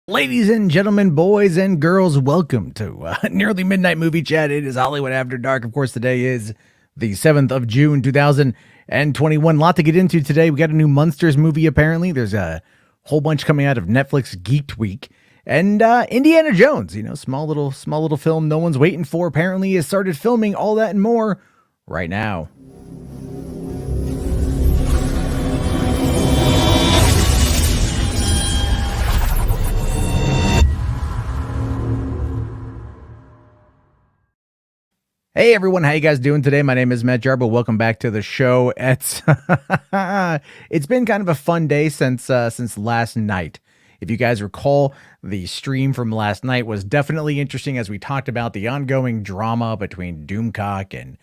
Ladies and gentlemen, boys and girls, welcome to Nearly Midnight Movie Chat. It is Hollywood After Dark. Of course, today is the 7th of June, 2021. A lot to get into today. We got a new Munsters movie, apparently. There's a whole bunch coming out of Netflix Geeked Week. And Indiana Jones, small little film no one's waiting for, apparently has started filming. All that and more right now. Hey everyone, how you guys doing today? My name is Matt Jarbo. Welcome back to the show. It's been kind of a fun day since last night. If you guys recall, the stream from last night was definitely interesting as we talked about the ongoing drama between Doomcock and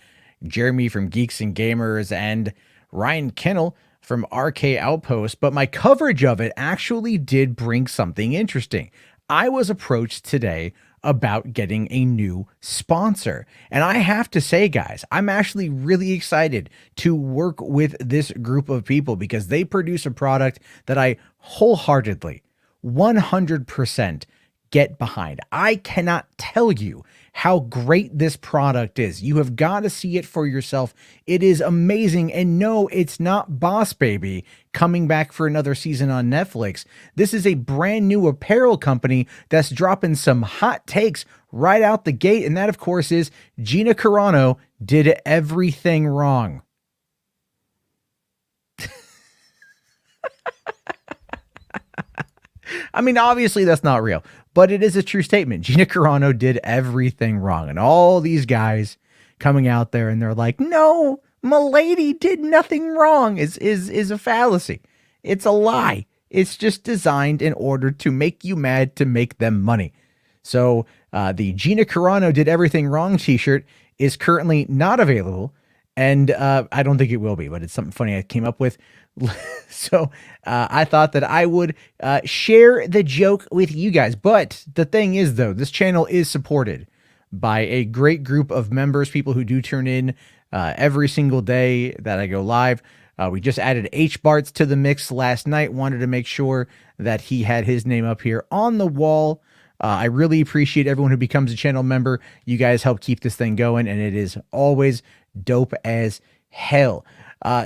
Jeremy from Geeks and Gamers and Ryan Kennel from RK Outpost. But my coverage of it actually did bring something interesting. I was approached today about getting a new sponsor. And I have to say, guys, I'm actually really excited to work with this group of people because they produce a product that I wholeheartedly, 100% get behind. I cannot tell you how great this product is. You have got to see it for yourself. It is amazing. And no, it's not Boss Baby coming back for another season on Netflix. This is a brand new apparel company that's dropping some hot takes right out the gate. And that, of course, is Gina Carano did everything wrong. I mean, obviously that's not real, but it is a true statement. Gina Carano did everything wrong. And all these guys coming out there and they're like, no, Milady did nothing wrong is a fallacy. It's a lie. It's just designed in order to make you mad to make them money. So the Gina Carano did everything wrong t-shirt is currently not available. And I don't think it will be, but it's something funny I came up with. So I thought that I would share the joke with you guys. But the thing is, though, this channel is supported by a great group of members, people who do turn in every single day that I go live. We just added HBarts to the mix last night. Wanted to make sure that he had his name up here on the wall. I really appreciate everyone who becomes a channel member. You guys help keep this thing going, and it is always dope as hell.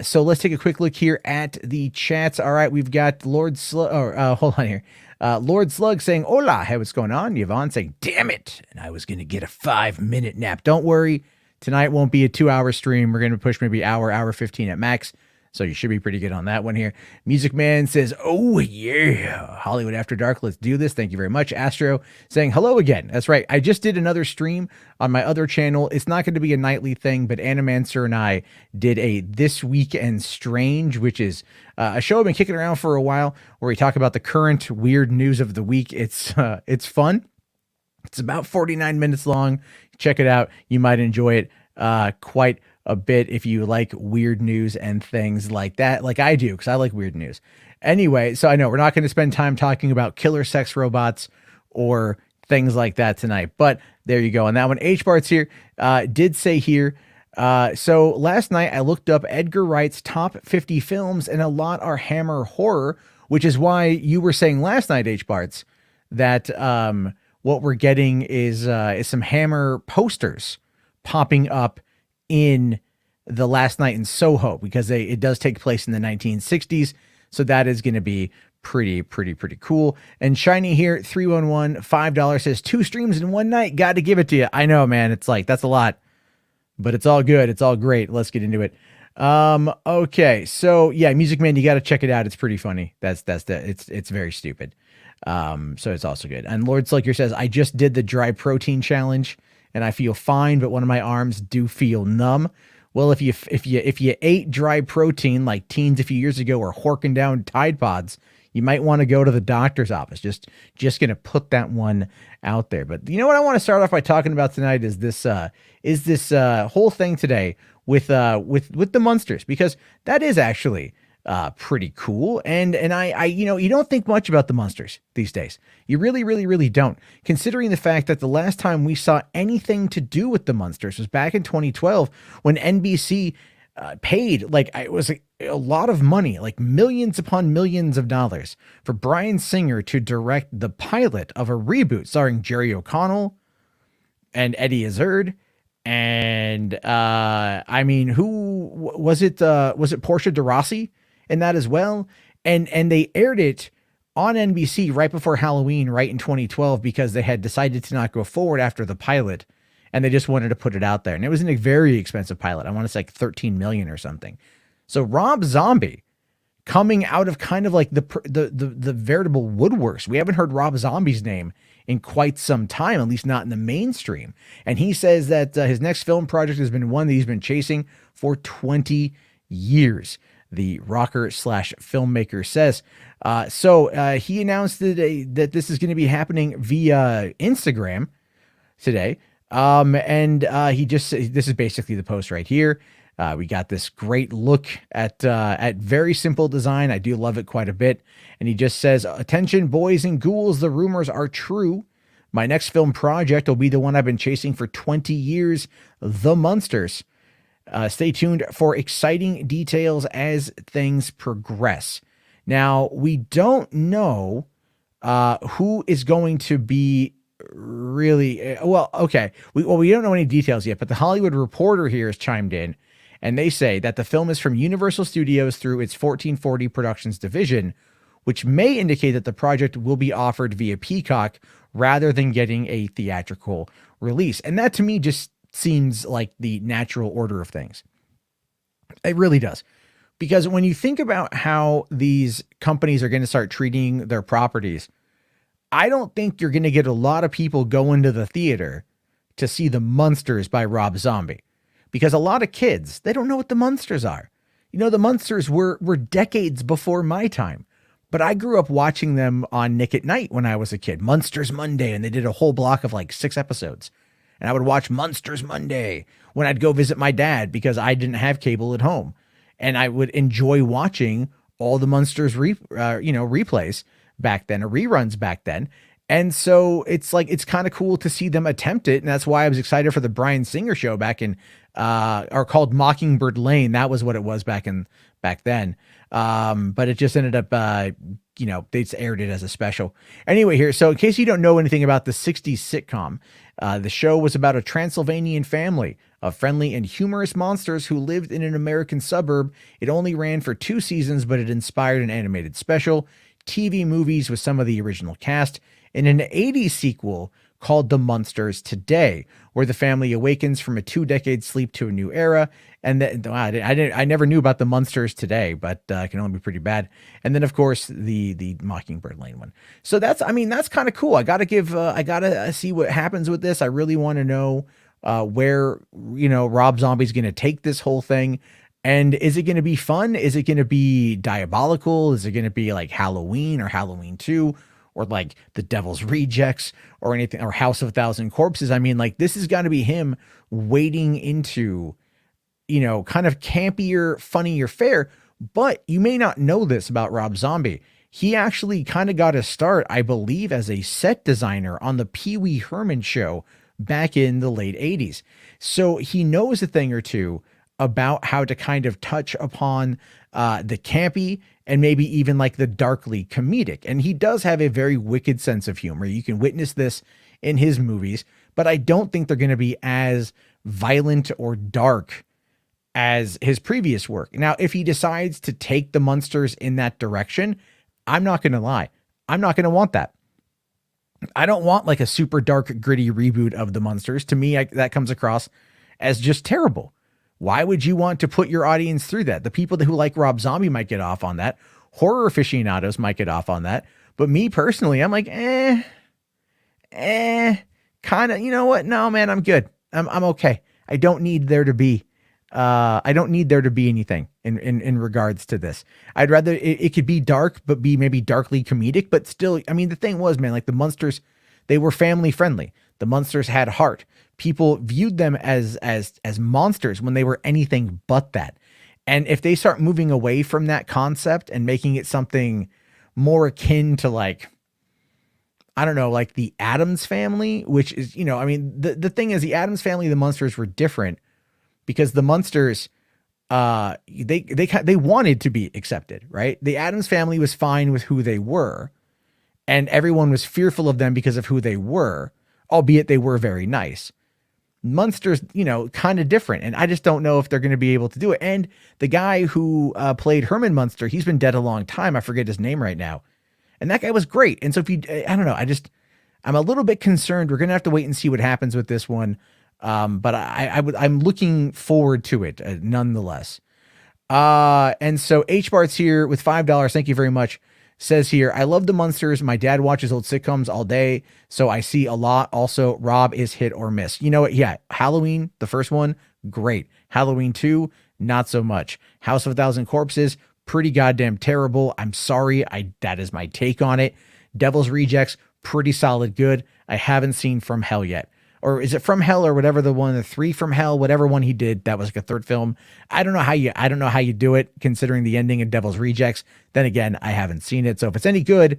So let's take a quick look here at the chats. All right, we've got Lord Slug. Hold on here. Lord Slug saying, "Hola, hey, what's going on?" Yvonne saying, "Damn it, and I was gonna get a 5-minute nap." Don't worry, tonight won't be a 2-hour stream. We're gonna push maybe hour 15 at max. So you should be pretty good on that one here. Music Man says, "Oh yeah, Hollywood After Dark, let's do this." Thank you very much. Astro saying hello again. That's right. I just did another stream on my other channel. It's not going to be a nightly thing, but Animancer and I did a This Weekend Strange, which is a show I've been kicking around for a while, where we talk about the current weird news of the week. It's fun. It's about 49 minutes long. Check it out. You might enjoy it quite a bit if you like weird news and things like that, like I do, because I like weird news. Anyway, so I know we're not going to spend time talking about killer sex robots or things like that tonight, but there you go. On that one, HBarts here did say here, so last night I looked up Edgar Wright's top 50 films, and a lot are Hammer horror, which is why you were saying last night, HBarts, that what we're getting is some Hammer posters popping up in the Last Night in Soho, because it does take place in the 1960s. So that is going to be pretty cool. And Shiny here, 311, $5 says 2 streams in one night. Got to give it to you. I know, man. It's like, that's a lot, but it's all good. It's all great. Let's get into it. Okay. So yeah, Music Man, you got to check it out. It's pretty funny. It's very stupid. So it's also good. And Lord Slicker says, "I just did the dry protein challenge and I feel fine, but one of my arms do feel numb." Well, if you ate dry protein like teens a few years ago or horking down Tide Pods, you might want to go to the doctor's office. Just going to put that one out there. But you know what I want to start off by talking about tonight is this whole thing today with the Munsters, because that is actually pretty cool. And I you don't think much about the Munsters these days. You really don't, considering the fact that the last time we saw anything to do with the Munsters was back in 2012 when NBC paid like it was a lot of money, like millions upon millions of dollars, for Bryan Singer to direct the pilot of a reboot starring Jerry O'Connell and Eddie Izzard. And I mean, who was it? Was it Portia de Rossi in that as well? And they aired it on NBC right before Halloween, right in 2012, because they had decided to not go forward after the pilot, and they just wanted to put it out there. And it was a very expensive pilot. I want to say like 13 million or something. So Rob Zombie coming out of kind of like the veritable woodworks. We haven't heard Rob Zombie's name in quite some time, at least not in the mainstream. And he says that his next film project has been one that he's been chasing for 20 years. The rocker slash filmmaker says. So he announced today that this is going to be happening via Instagram today. And he just, this is basically the post right here. We got this great look at very simple design. I do love it quite a bit. And he just says, "Attention, boys and ghouls, the rumors are true. My next film project will be the one I've been chasing for 20 years, The Munsters. Stay tuned for exciting details as things progress." Now, we don't know who is going to be really, well, okay. We don't know any details yet, but the Hollywood Reporter here has chimed in, and they say that the film is from Universal Studios through its 1440 Productions division, which may indicate that the project will be offered via Peacock rather than getting a theatrical release. And that to me just seems like the natural order of things. It really does. Because when you think about how these companies are going to start treating their properties, I don't think you're going to get a lot of people going to the theater to see The Munsters by Rob Zombie. Because a lot of kids, they don't know what the Munsters are. You know, the Munsters were decades before my time. But I grew up watching them on Nick at Night when I was a kid. Munsters Monday, and they did a whole block of like 6 episodes. And I would watch Munsters Monday when I'd go visit my dad because I didn't have cable at home. And I would enjoy watching all the Munsters replays back then, or reruns back then. And so it's like, it's kind of cool to see them attempt it. And that's why I was excited for the Bryan Singer show back in, or called Mockingbird Lane. That was what it was back then. But it just ended up, they aired it as a special. Anyway, here, so in case you don't know anything about the 60s sitcom, the show was about a Transylvanian family of friendly and humorous monsters who lived in an American suburb. It only ran for 2 seasons, but it inspired an animated special, TV movies with some of the original cast, and an 80s sequel called The Munsters Today, where the family awakens from a 2-decade sleep to a new era. And I never knew about The Munsters Today, but it can only be pretty bad. And then, of course, the Mockingbird Lane one. So that's kind of cool. I gotta see what happens with this. I really want to know where, Rob Zombie's going to take this whole thing. And is it going to be fun? Is it going to be diabolical? Is it going to be like Halloween or Halloween 2? Or like The Devil's Rejects or anything, or House of a Thousand Corpses? I mean, like, this has got to be him wading into, kind of campier, funnier fare. But you may not know this about Rob Zombie. He actually kind of got a start, I believe, as a set designer on the Pee Wee Herman show back in the late 80s. So he knows a thing or two about how to kind of touch upon the campy and maybe even like the darkly comedic. And he does have a very wicked sense of humor. You can witness this in his movies, but I don't think they're going to be as violent or dark as his previous work. Now, if he decides to take the Munsters in that direction, I'm not going to lie. I'm not going to want that. I don't want like a super dark, gritty reboot of the Munsters. To me, that comes across as just terrible. Why would you want to put your audience through that? The people who like Rob Zombie might get off on that. Horror aficionados might get off on that. But me personally, I'm like, kind of, you know what? No, man, I'm good. I'm okay. I don't need there to be anything in regards to this. I'd rather it could be dark, but be maybe darkly comedic, but still, I mean, the thing was, man, like the Munsters, they were family friendly. The Munsters had heart. People viewed them as monsters when they were anything but that. And if they start moving away from that concept and making it something more akin to like, I don't know, like the Addams Family, which is, the thing is the Addams Family and the Munsters were different because the Munsters, they wanted to be accepted, right? The Addams Family was fine with who they were, and everyone was fearful of them because of who they were, albeit they were very nice. Munsters, kind of different, and I just don't know if they're going to be able to do it. And the guy who played Herman Munster, he's been dead a long time. I forget his name right now, and that guy was great. And so I don't know, I'm a little bit concerned. We're going to have to wait and see what happens with this one. But I'm looking forward to it nonetheless. And so HBart's here with $5. Thank you very much. Says here, I love the Munsters. My dad watches old sitcoms all day, so I see a lot. Also, Rob is hit or miss. You know what? Yeah, Halloween, the first one, great. Halloween 2, not so much. House of a Thousand Corpses, pretty goddamn terrible. I'm sorry. That is my take on it. Devil's Rejects, pretty solid good. I haven't seen From Hell yet. Or is it From Hell or whatever the 3 from Hell, whatever one he did, that was like a third film. I don't know how you do it considering the ending of Devil's Rejects. Then again, I haven't seen it. So if it's any good,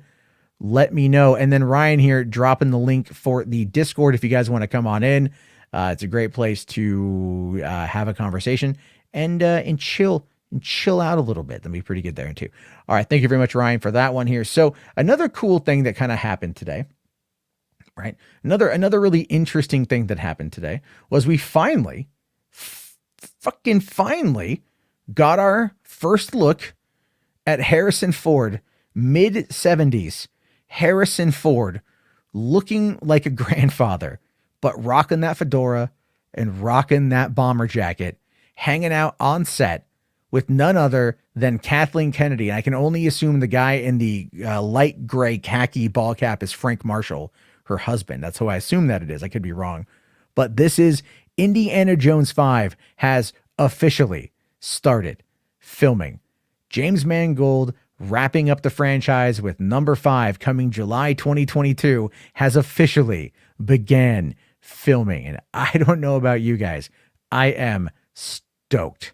let me know. And then Ryan here dropping the link for the Discord if you guys want to come on in. It's a great place to have a conversation and chill out a little bit. That'll be pretty good there too. All right. Thank you very much, Ryan, for that one here. So another cool thing that kind of happened today. Right. Another really interesting thing that happened today was we finally got our first look at Harrison Ford, mid-70s. Harrison Ford looking like a grandfather, but rocking that fedora and rocking that bomber jacket, hanging out on set with none other than Kathleen Kennedy. And I can only assume the guy in the light gray khaki ball cap is Frank Marshall, her husband. That's who I assume that it is. I could be wrong. But this is Indiana Jones 5 has officially started filming. James Mangold, wrapping up the franchise with number 5 coming July 2022, has officially began filming. And I don't know about you guys. I am stoked.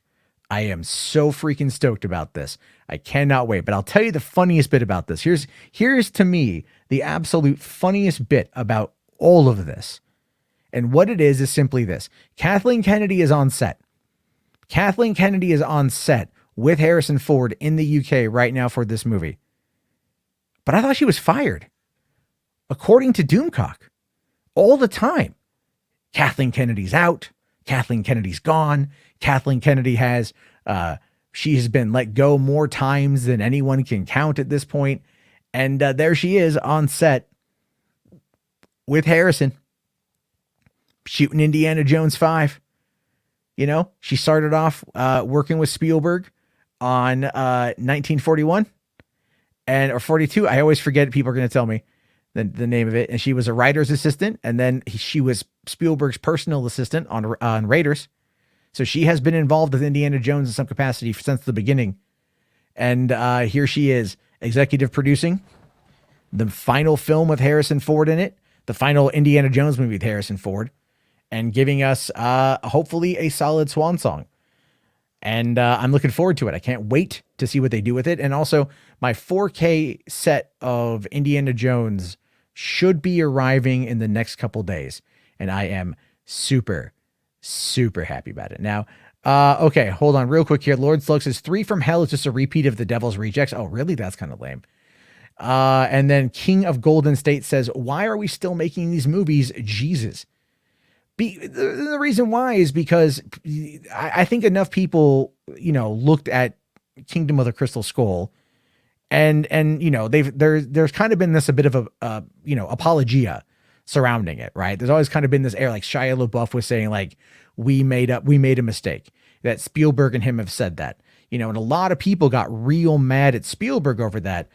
I am so freaking stoked about this. I cannot wait. But I'll tell you the funniest bit about this. Here's to me the absolute funniest bit about all of this. And what it is simply this. Kathleen Kennedy is on set. Kathleen Kennedy is on set with Harrison Ford in the UK right now for this movie. But I thought she was fired. According to Doomcock, all the time. Kathleen Kennedy's out. Kathleen Kennedy's gone. Kathleen Kennedy she has been let go more times than anyone can count at this point. And there she is on set with Harrison shooting Indiana Jones 5. She started off working with Spielberg on 1941 or 42. I always forget. People are going to tell me the name of it. And she was a writer's assistant. And then she was Spielberg's personal assistant on Raiders. So she has been involved with Indiana Jones in some capacity since the beginning. And here she is, executive producing the final film with Harrison Ford in it, the final Indiana Jones movie with Harrison Ford, and giving us hopefully a solid swan song. And I'm looking forward to it. I can't wait to see what they do with it. And also, my 4K set of Indiana Jones should be arriving in the next couple days. And I am super happy about it. Now, okay, hold on real quick here. Lord Slug says 3 from Hell is just a repeat of the Devil's Rejects. Oh, really? That's kind of lame. And then King of Golden State says, why are we still making these movies? Jesus. The reason why is because I think enough people, looked at Kingdom of the Crystal Skull and there's kind of been this a bit of a apologia surrounding it, right? There's always kind of been this air, like Shia LaBeouf was saying, like, we made a mistake. That Spielberg and him have said that, and a lot of people got real mad at Spielberg over that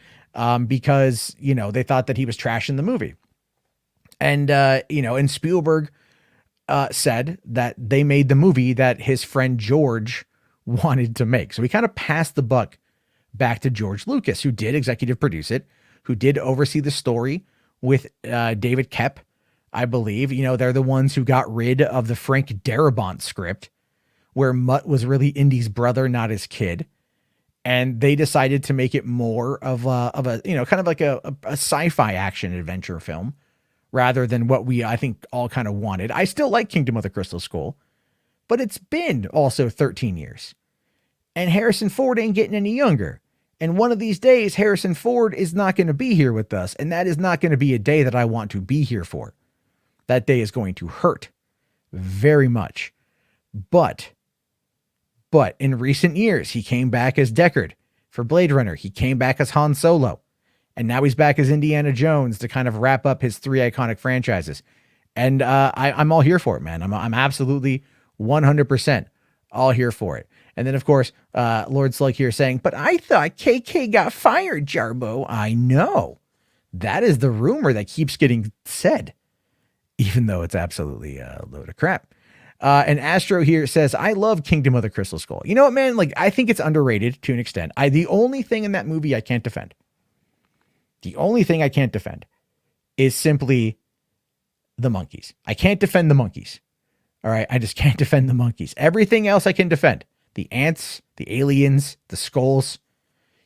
because, they thought that he was trashing the movie. And, and Spielberg said that they made the movie that his friend George wanted to make. So we kind of passed the buck back to George Lucas, who did executive produce it, who did oversee the story with David Koepp, I believe. They're the ones who got rid of the Frank Darabont script, where Mutt was really Indy's brother, not his kid. And they decided to make it more of a kind of like a sci-fi action adventure film, rather than what I think all kind of wanted. I still like Kingdom of the Crystal Skull, but it's been also 13 years. And Harrison Ford ain't getting any younger. And one of these days, Harrison Ford is not going to be here with us. And that is not going to be a day that I want to be here for. That day is going to hurt very much. But in recent years, he came back as Deckard for Blade Runner. He came back as Han Solo. And now he's back as Indiana Jones to kind of wrap up his 3 iconic franchises. And I'm all here for it, man. I'm absolutely 100% all here for it. And then, of course, Lord Slug here saying, but I thought KK got fired, Jarbo. I know. That is the rumor that keeps getting said, even though it's absolutely a load of crap. And Astro here says, I love Kingdom of the Crystal Skull. You know what, man? Like, I think it's underrated to an extent. The only thing in that movie I can't defend. The only thing I can't defend is simply the monkeys. I can't defend the monkeys. All right. I just can't defend the monkeys. Everything else I can defend. The ants, the aliens, the skulls,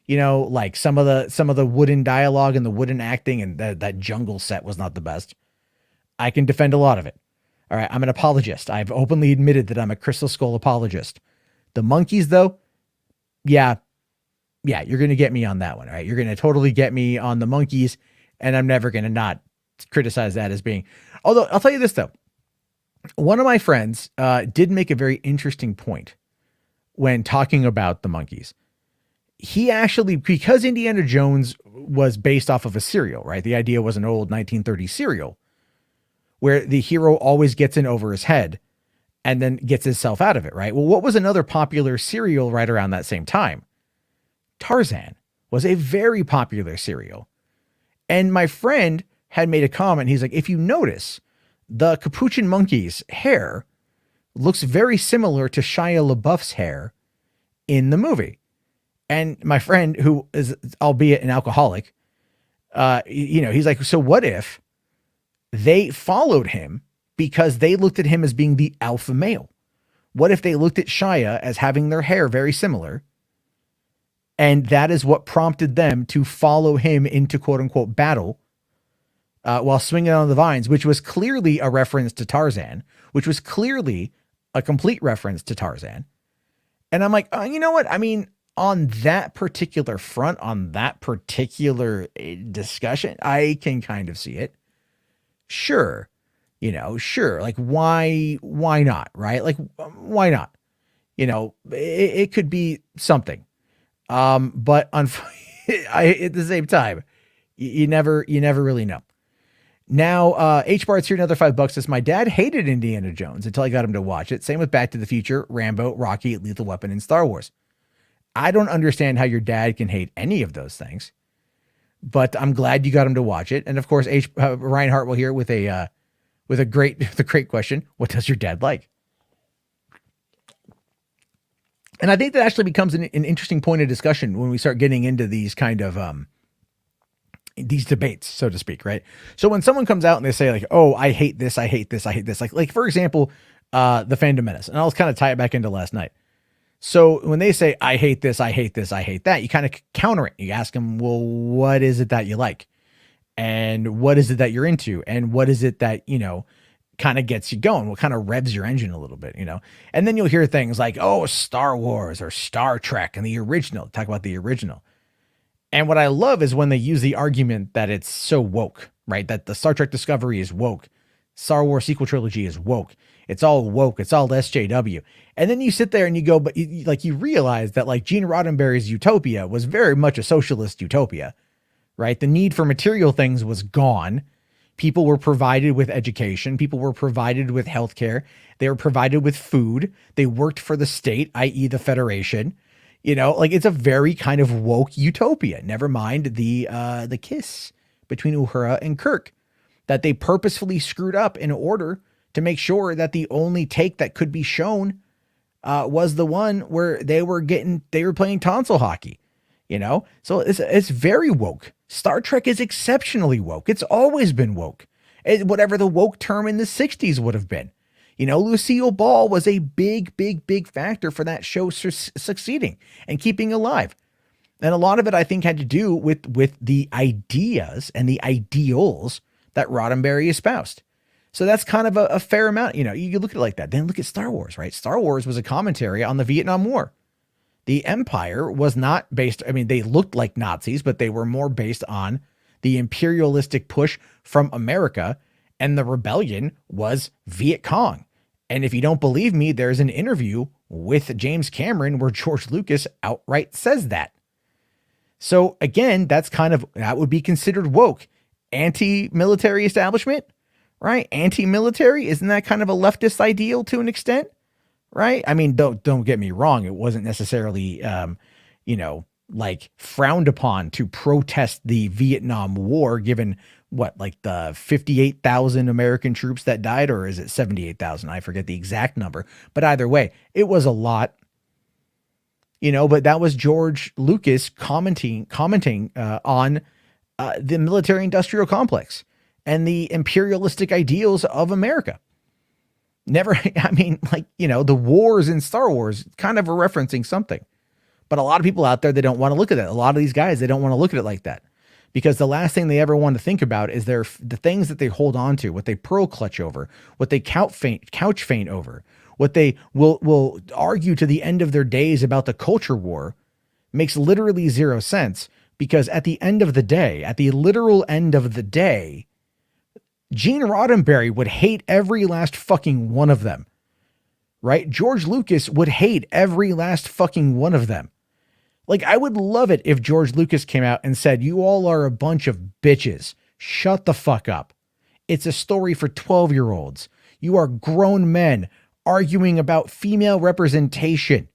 you know, like some of the wooden dialogue and the wooden acting, and that jungle set was not the best. I can defend a lot of it. All right. I'm an apologist. I've openly admitted that I'm a Crystal Skull apologist. The monkeys, though. Yeah, you're going to get me on that one. All right. You're going to totally get me on the monkeys, and I'm never going to not criticize that as being, although I'll tell you this, though. One of my friends did make a very interesting point when talking about the monkeys. He actually, because Indiana Jones was based off of a serial, right? The idea was an old 1930s serial where the hero always gets in over his head and then gets himself out of it, right? Well, what was another popular serial right around that same time? Tarzan was a very popular serial. And my friend had made a comment. He's like, if you notice, the capuchin monkey's hair looks very similar to Shia LaBeouf's hair in the movie. And my friend, who is, albeit an alcoholic, he's like, so what if they followed him because they looked at him as being the alpha male? What if they looked at Shia as having their hair very similar? And that is what prompted them to follow him into quote unquote battle while swinging on the vines, which was clearly a reference to Tarzan, which was clearly a complete reference to Tarzan. And I'm like, you know what? I mean, on that particular front, on that particular discussion, I can kind of see it. Sure. Sure. Like, why not? Right? Like, why not? It could be something. But at the same time, you never really know. Now, H-Bart's here, another $5 says, my dad hated Indiana Jones until I got him to watch it. Same with Back to the Future, Rambo, Rocky, Lethal Weapon, and Star Wars. I don't understand how your dad can hate any of those things, but I'm glad you got him to watch it. And of course, Ryan Hartwell here with a great question. What does your dad like? And I think that actually becomes an interesting point of discussion when we start getting into these kind of, these debates, so to speak, right? So when someone comes out and they say like, oh, I hate this, I hate this, I hate this. Like for example, the Phantom Menace, and I'll kind of tie it back into last night. So when they say, I hate this, I hate this, I hate that, you kind of counter it. You ask them, well, what is it that you like? And what is it that you're into? And what is it that, kind of gets you going? What kind of revs your engine a little bit, And then you'll hear things like, oh, Star Wars or Star Trek and the original. Talk about the original. And what I love is when they use the argument that it's so woke, right? That the Star Trek Discovery is woke. Star Wars sequel trilogy is woke. It's all woke. It's all SJW. And then you sit there and you go, but you realize that like Gene Roddenberry's utopia was very much a socialist utopia, right? The need for material things was gone. People were provided with education. People were provided with healthcare. They were provided with food. They worked for the state, i.e. the Federation. It's a very kind of woke utopia. Never mind the kiss between Uhura and Kirk that they purposefully screwed up in order to make sure that the only take that could be shown was the one where they were playing tonsil hockey, So it's very woke. Star Trek is exceptionally woke. It's always been woke. Whatever the woke term in the 60s would have been. Lucille Ball was a big factor for that show succeeding and keeping alive. And a lot of it, I think, had to do with the ideas and the ideals that Roddenberry espoused. So that's kind of a fair amount. You look at it like that. Then look at Star Wars, right? Star Wars was a commentary on the Vietnam War. The empire was not based, I mean, they looked like Nazis, but they were more based on the imperialistic push from America, and the rebellion was Viet Cong. And if you don't believe me, there's an interview with James Cameron where George Lucas outright says that. So again, that would be considered woke. Anti-military establishment, right? Anti-military, isn't that kind of a leftist ideal to an extent? Right? I mean, don't get me wrong. It wasn't necessarily, like frowned upon to protest the Vietnam War, given like the 58,000 American troops that died, or is it 78,000? I forget the exact number, but either way, it was a lot, but that was George Lucas commenting on the military industrial complex and the imperialistic ideals of America. Never, I mean, the wars in Star Wars kind of are referencing something, but a lot of people out there, they don't want to look at it. A lot of these guys, they don't want to look at it like that, because the last thing they ever want to think about is the things that they hold on to, what they pearl clutch over, what they couch faint over, what they will argue to the end of their days about the culture war makes literally zero sense, because at the end of the day, at the literal end of the day, Gene Roddenberry would hate every last fucking one of them, right? George Lucas would hate every last fucking one of them. Like, I would love it if George Lucas came out and said, you all are a bunch of bitches. Shut the fuck up. It's a story for 12-year-olds. You are grown men arguing about female representation.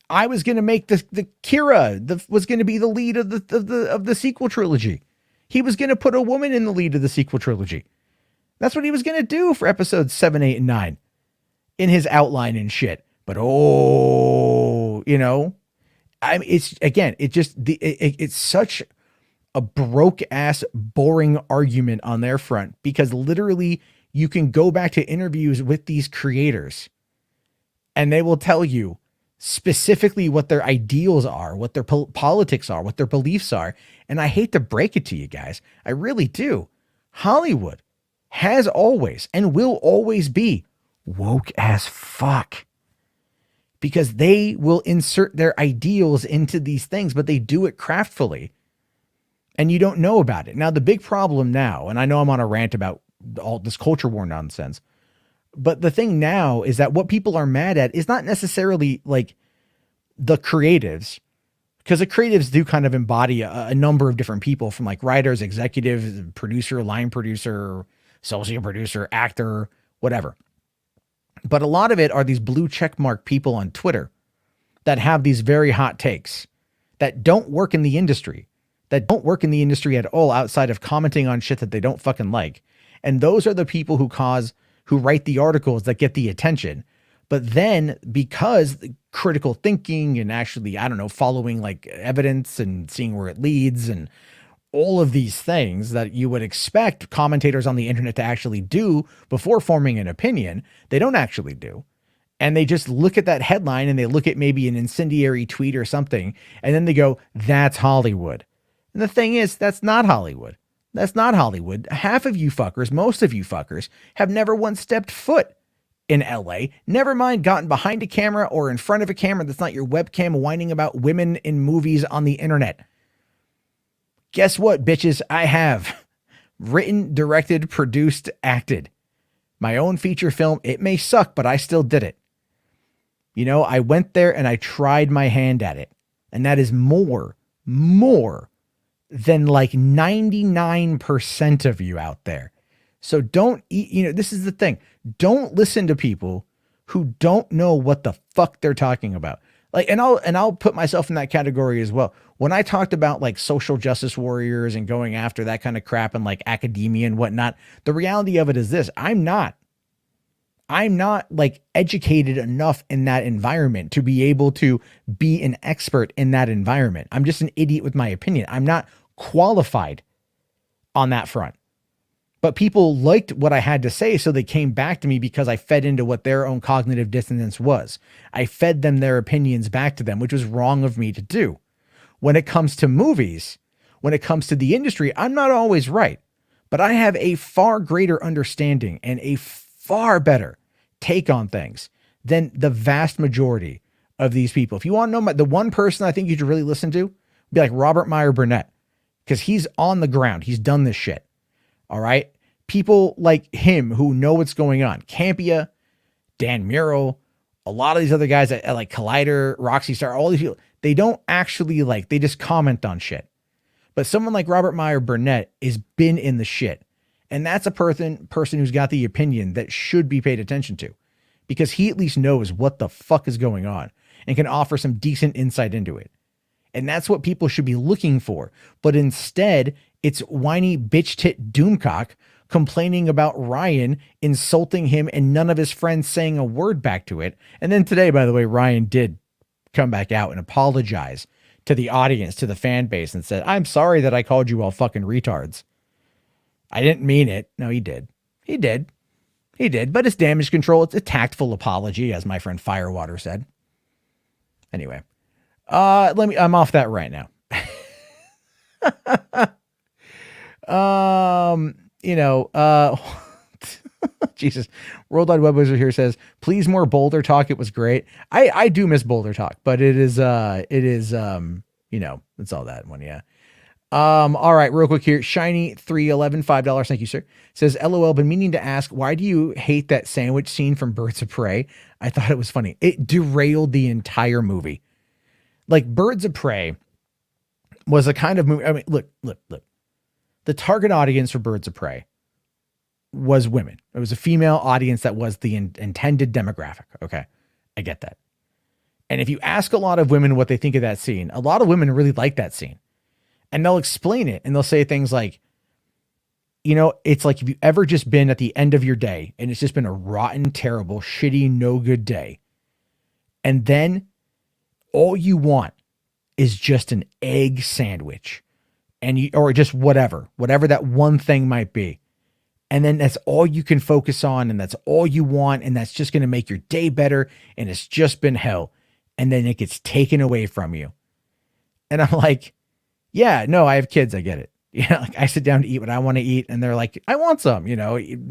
I was going to make the Kira was going to be the lead of the sequel trilogy. He was going to put a woman in the lead of the sequel trilogy. That's what he was going to do for episodes 7, 8, and 9 in his outline and shit. But it's such a broke ass, boring argument on their front, because literally you can go back to interviews with these creators and they will tell you specifically what their ideals are, what their politics are, what their beliefs are. And I hate to break it to you guys, I really do. Hollywood has always and will always be woke as fuck, because they will insert their ideals into these things, but they do it craftfully and you don't know about it. Now, the big problem now, and I know I'm on a rant about all this culture war nonsense, but the thing now is that what people are mad at is not necessarily like the creatives, because the creatives do kind of embody a number of different people, from like writers, executives, producer, line producer, associate producer, actor, whatever. But a lot of it are these blue checkmark people on Twitter that have these very hot takes that don't work in the industry, at all, outside of commenting on shit that they don't fucking like. And those are the people who write the articles that get the attention. But then, because critical thinking and actually, following like evidence and seeing where it leads and all of these things that you would expect commentators on the internet to actually do before forming an opinion, they don't actually do. And they just look at that headline and they look at maybe an incendiary tweet or something, and then they go, that's Hollywood. And the thing is, that's not Hollywood. That's not Hollywood. Half of you fuckers, most of you fuckers, have never once stepped foot in LA. Never mind gotten behind a camera or in front of a camera that's not your webcam, whining about women in movies on the internet. Guess what, bitches? I have written, directed, produced, acted my own feature film. It may suck, but I still did it. I went there and I tried my hand at it. And that is more than like 99% of you out there. So don't this is the thing. Don't listen to people who don't know what the fuck they're talking about. Like, and I'll put myself in that category as well. When I talked about like social justice warriors and going after that kind of crap and like academia and whatnot, the reality of it is this: I'm not like educated enough in that environment to be able to be an expert in that environment. I'm just an idiot with my opinion. I'm not qualified on that front. But people liked what I had to say, so they came back to me because I fed into what their own cognitive dissonance was. I fed them their opinions back to them, which was wrong of me to do. When it comes to movies, when it comes to the industry, I'm not always right, but I have a far greater understanding and a far better take on things than the vast majority of these people. If you want to know the one person I think you should really listen to, be like Robert Meyer Burnett, because he's on the ground. He's done this shit. All right. People like him who know what's going on. Campia, Dan Murrell, a lot of these other guys at like Collider, Roxy Star, all these people, they don't actually they just comment on shit. But someone like Robert Meyer Burnett has been in the shit. And that's a person who's got the opinion that should be paid attention to, because he at least knows what the fuck is going on and can offer some decent insight into it. And that's what people should be looking for. But instead, it's whiny bitch tit doomcock complaining about Ryan, insulting him, and none of his friends saying a word back to it. And then today, by the way, Ryan did come back out and apologize to the audience, to the fan base, and said, "I'm sorry that I called you all fucking retards. I didn't mean it." No, he did. He did. He did. But it's damage control. It's a tactful apology, as my friend Firewater said. Anyway, I'm off that right now. Jesus. Worldwide Web Wizard here says, please more Boulder talk. It was great. I do miss Boulder talk, but it's all that one. Yeah. All right, real quick here. Shiny 311, $5. Thank you, sir. Says, LOL, been meaning to ask, why do you hate that sandwich scene from Birds of Prey? I thought it was funny. It derailed the entire movie. Like, Birds of Prey was a kind of movie. I mean, look. The target audience for Birds of Prey was women. It was a female audience that was the intended demographic. Okay. I get that. And if you ask a lot of women what they think of that scene, a lot of women really like that scene. And they'll explain it and they'll say things like, it's like if you've ever just been at the end of your day and it's just been a rotten, terrible, shitty, no good day. And then all you want is just an egg sandwich or just whatever that one thing might be. And then that's all you can focus on. And that's all you want. And that's just going to make your day better. And it's just been hell. And then it gets taken away from you. And I'm like, yeah, no, I have kids. I get it. Like I sit down to eat what I want to eat. And they're like, I want some,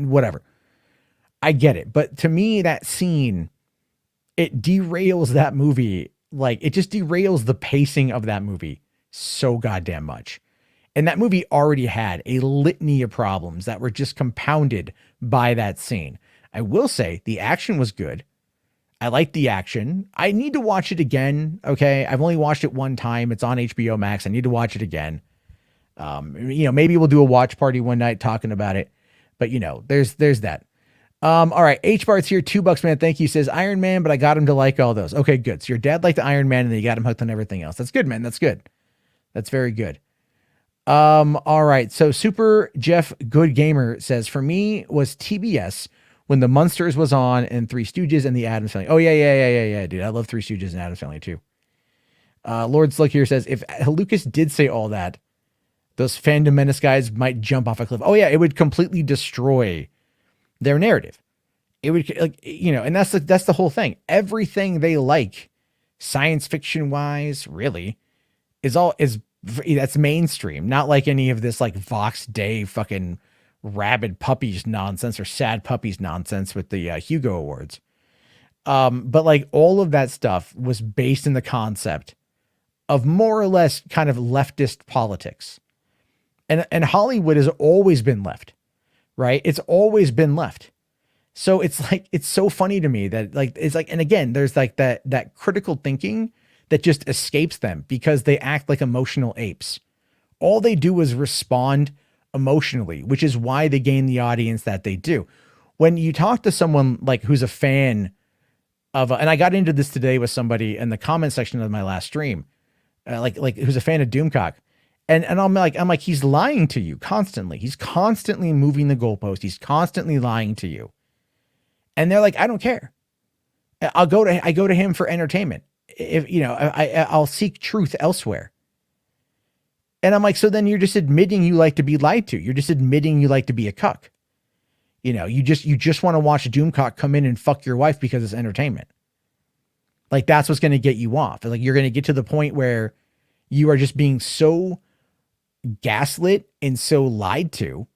whatever. I get it. But to me, that scene, it derails that movie. Like it just derails the pacing of that movie so goddamn much. And that movie already had a litany of problems that were just compounded by that scene. I will say the action was good. I liked the action. I need to watch it again. Okay. I've only watched it one time. It's on HBO Max. I need to watch it again. Maybe we'll do a watch party one night talking about it, but there's that. All right. HBart's here. $2, man. Thank you. Says Iron Man, but I got him to like all those. Okay, good. So your dad liked the Iron Man and then you got him hooked on everything else. That's good, man. That's good. That's very good. All right. So Super Jeff Good Gamer says, for me was TBS when the Munsters was on and Three Stooges and the Addams Family. Oh yeah, dude. I love Three Stooges and Addams Family too. Lord Slick here says, if Lucas did say all that, those fandom menace guys might jump off a cliff. Oh yeah. It would completely destroy their narrative. It would and that's the whole thing. Everything they like science fiction wise, really that's mainstream, not like any of this like Vox Day fucking rabid puppies nonsense or sad puppies nonsense with the Hugo Awards. But like all of that stuff was based in the concept of more or less kind of leftist politics. And Hollywood has always been left, right? It's always been left. So it's like, it's so funny to me that like, it's like, and again, there's like that critical thinking that just escapes them because they act like emotional apes. All they do is respond emotionally, which is why they gain the audience that they do. When you talk to someone like who's a fan of, and I got into this today with somebody in the comment section of my last stream, like who's a fan of Doomcock. And I'm like, he's lying to you constantly. He's constantly moving the goalpost. He's constantly lying to you. And they're like, I don't care. I go to him for entertainment. If I'll seek truth elsewhere. And I'm like, so then you're just admitting you like to be lied to. You're just admitting you like to be a cuck. You just want to watch a Doomcock come in and fuck your wife because it's entertainment. Like that's what's going to get you off. Like you're going to get to the point where you are just being so gaslit and so lied to.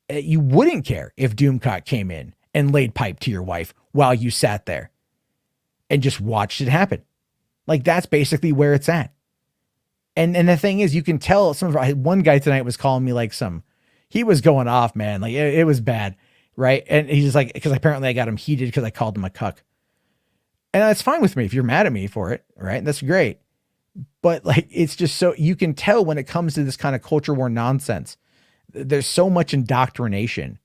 You wouldn't care if Doomcock came in and laid pipe to your wife while you sat there. and just watched it happen. Like, that's basically where it's at. And the thing is, you can tell one guy tonight was calling me like he was going off, man. Like it was bad. Right. And he's just like, because apparently I got him heated because I called him a cuck. And that's fine with me if you're mad at me for it. Right. That's great. But like, it's just so you can tell when it comes to this kind of culture war nonsense, there's so much indoctrination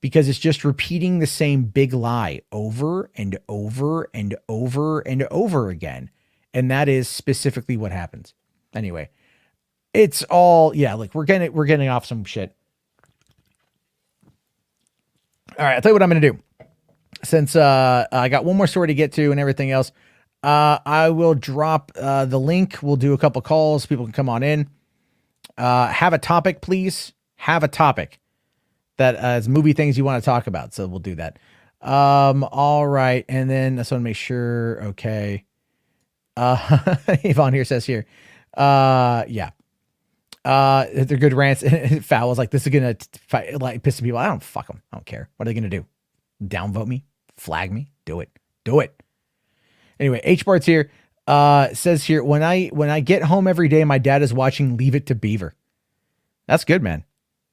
because it's just repeating the same big lie over and over and over and over again. And that is specifically what happens. Anyway, it's all, yeah, like we're getting off some shit. All right, I'll tell you what I'm going to do. Since I got one more story to get to and everything else, I will drop the link. We'll do a couple calls. People can come on in. Have a topic, please. Have a topic that is movie things you want to talk about. So we'll do that. All right. And then I just want to make sure. Okay. Yvonne here says here. Yeah. They're good rants. Foul was like, this is going to like piss people. I don't fuck them. I don't care. What are they going to do? Downvote me? Flag me? Do it. Do it. Anyway, HBart's here. Says here, when I get home every day, my dad is watching Leave It to Beaver. That's good, man.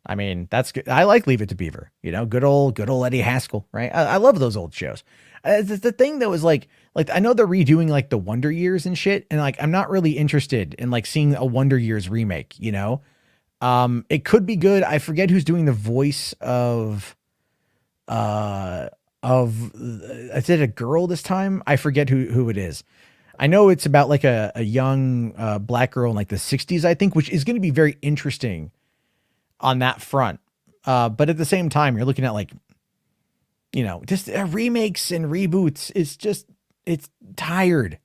I mean, that's good. I like Leave It to Beaver. You know, good old Eddie Haskell, right? I love those old shows. The thing that was like I know they're redoing like the Wonder Years and shit, and like I'm not really interested in like seeing a Wonder Years remake. You know, it could be good. I forget who's doing the voice of is it a girl this time? I forget who it is. I know it's about like a young black girl in like the 60s, I think, which is going to be very interesting on that front. But at the same time, you're looking at like, you know, just remakes and reboots. It's tired.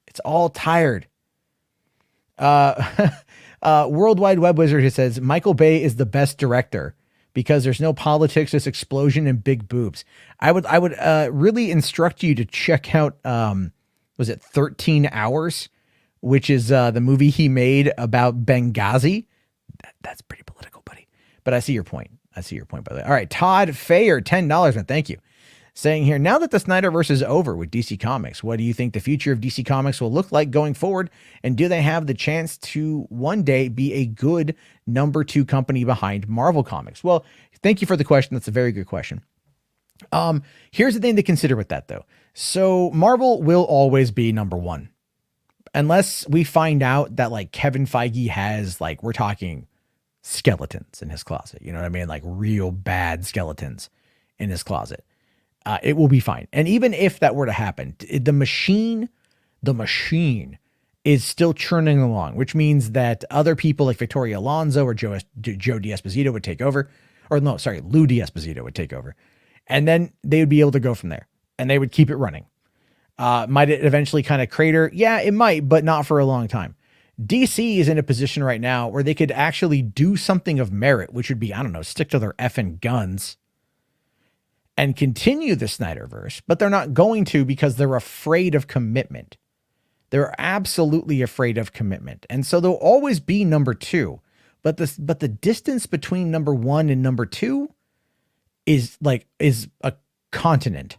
It's all tired. Worldwide Web Wizard says Michael Bay is the best director because there's no politics, just explosion and big boobs. I would really instruct you to check out, was it 13 Hours, which is the movie he made about Benghazi. That's pretty political, buddy. But I see your point. By the way. All right. Todd Fayer, $10, man. Thank you. Saying here, now that the Snyderverse is over with DC Comics, what do you think the future of DC Comics will look like going forward? And do they have the chance to one day be a good number 2 company behind Marvel Comics? Well, thank you for the question. That's a very good question. Here's the thing to consider with that, though. So Marvel will always be number 1. Unless we find out that like Kevin Feige has like, we're talking skeletons in his closet. You know what I mean? Like real bad skeletons in his closet. It will be fine. And even if that were to happen, the machine is still churning along, which means that other people like Victoria Alonso or Joe D'Esposito would take over. Or no, sorry, Lou D'Esposito would take over. And then they would be able to go from there. And they would keep it running. Might it eventually kind of crater? Yeah, it might, but not for a long time. DC is in a position right now where they could actually do something of merit, which would be, I don't know, stick to their effing guns and continue the Snyderverse, but they're not going to because they're afraid of commitment. They're absolutely afraid of commitment. And so they'll always be number 2, but the distance between number 1 and number 2 is a continent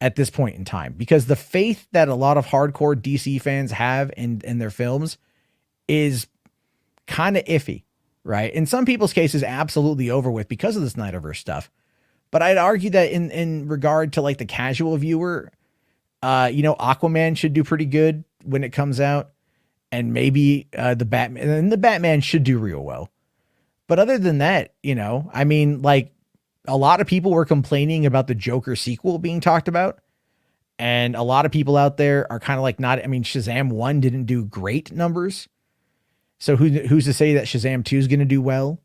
at this point in time, because the faith that a lot of hardcore DC fans have in their films is kind of iffy, right? In some people's cases, absolutely over with because of the Snyderverse stuff. But I'd argue that in regard to like the casual viewer, Aquaman should do pretty good when it comes out, and maybe the Batman should do real well. But other than that, I mean, like a lot of people were complaining about the Joker sequel being talked about. And a lot of people out there are kind of like Shazam 1 didn't do great numbers. So who's to say that Shazam 2 is going to do well?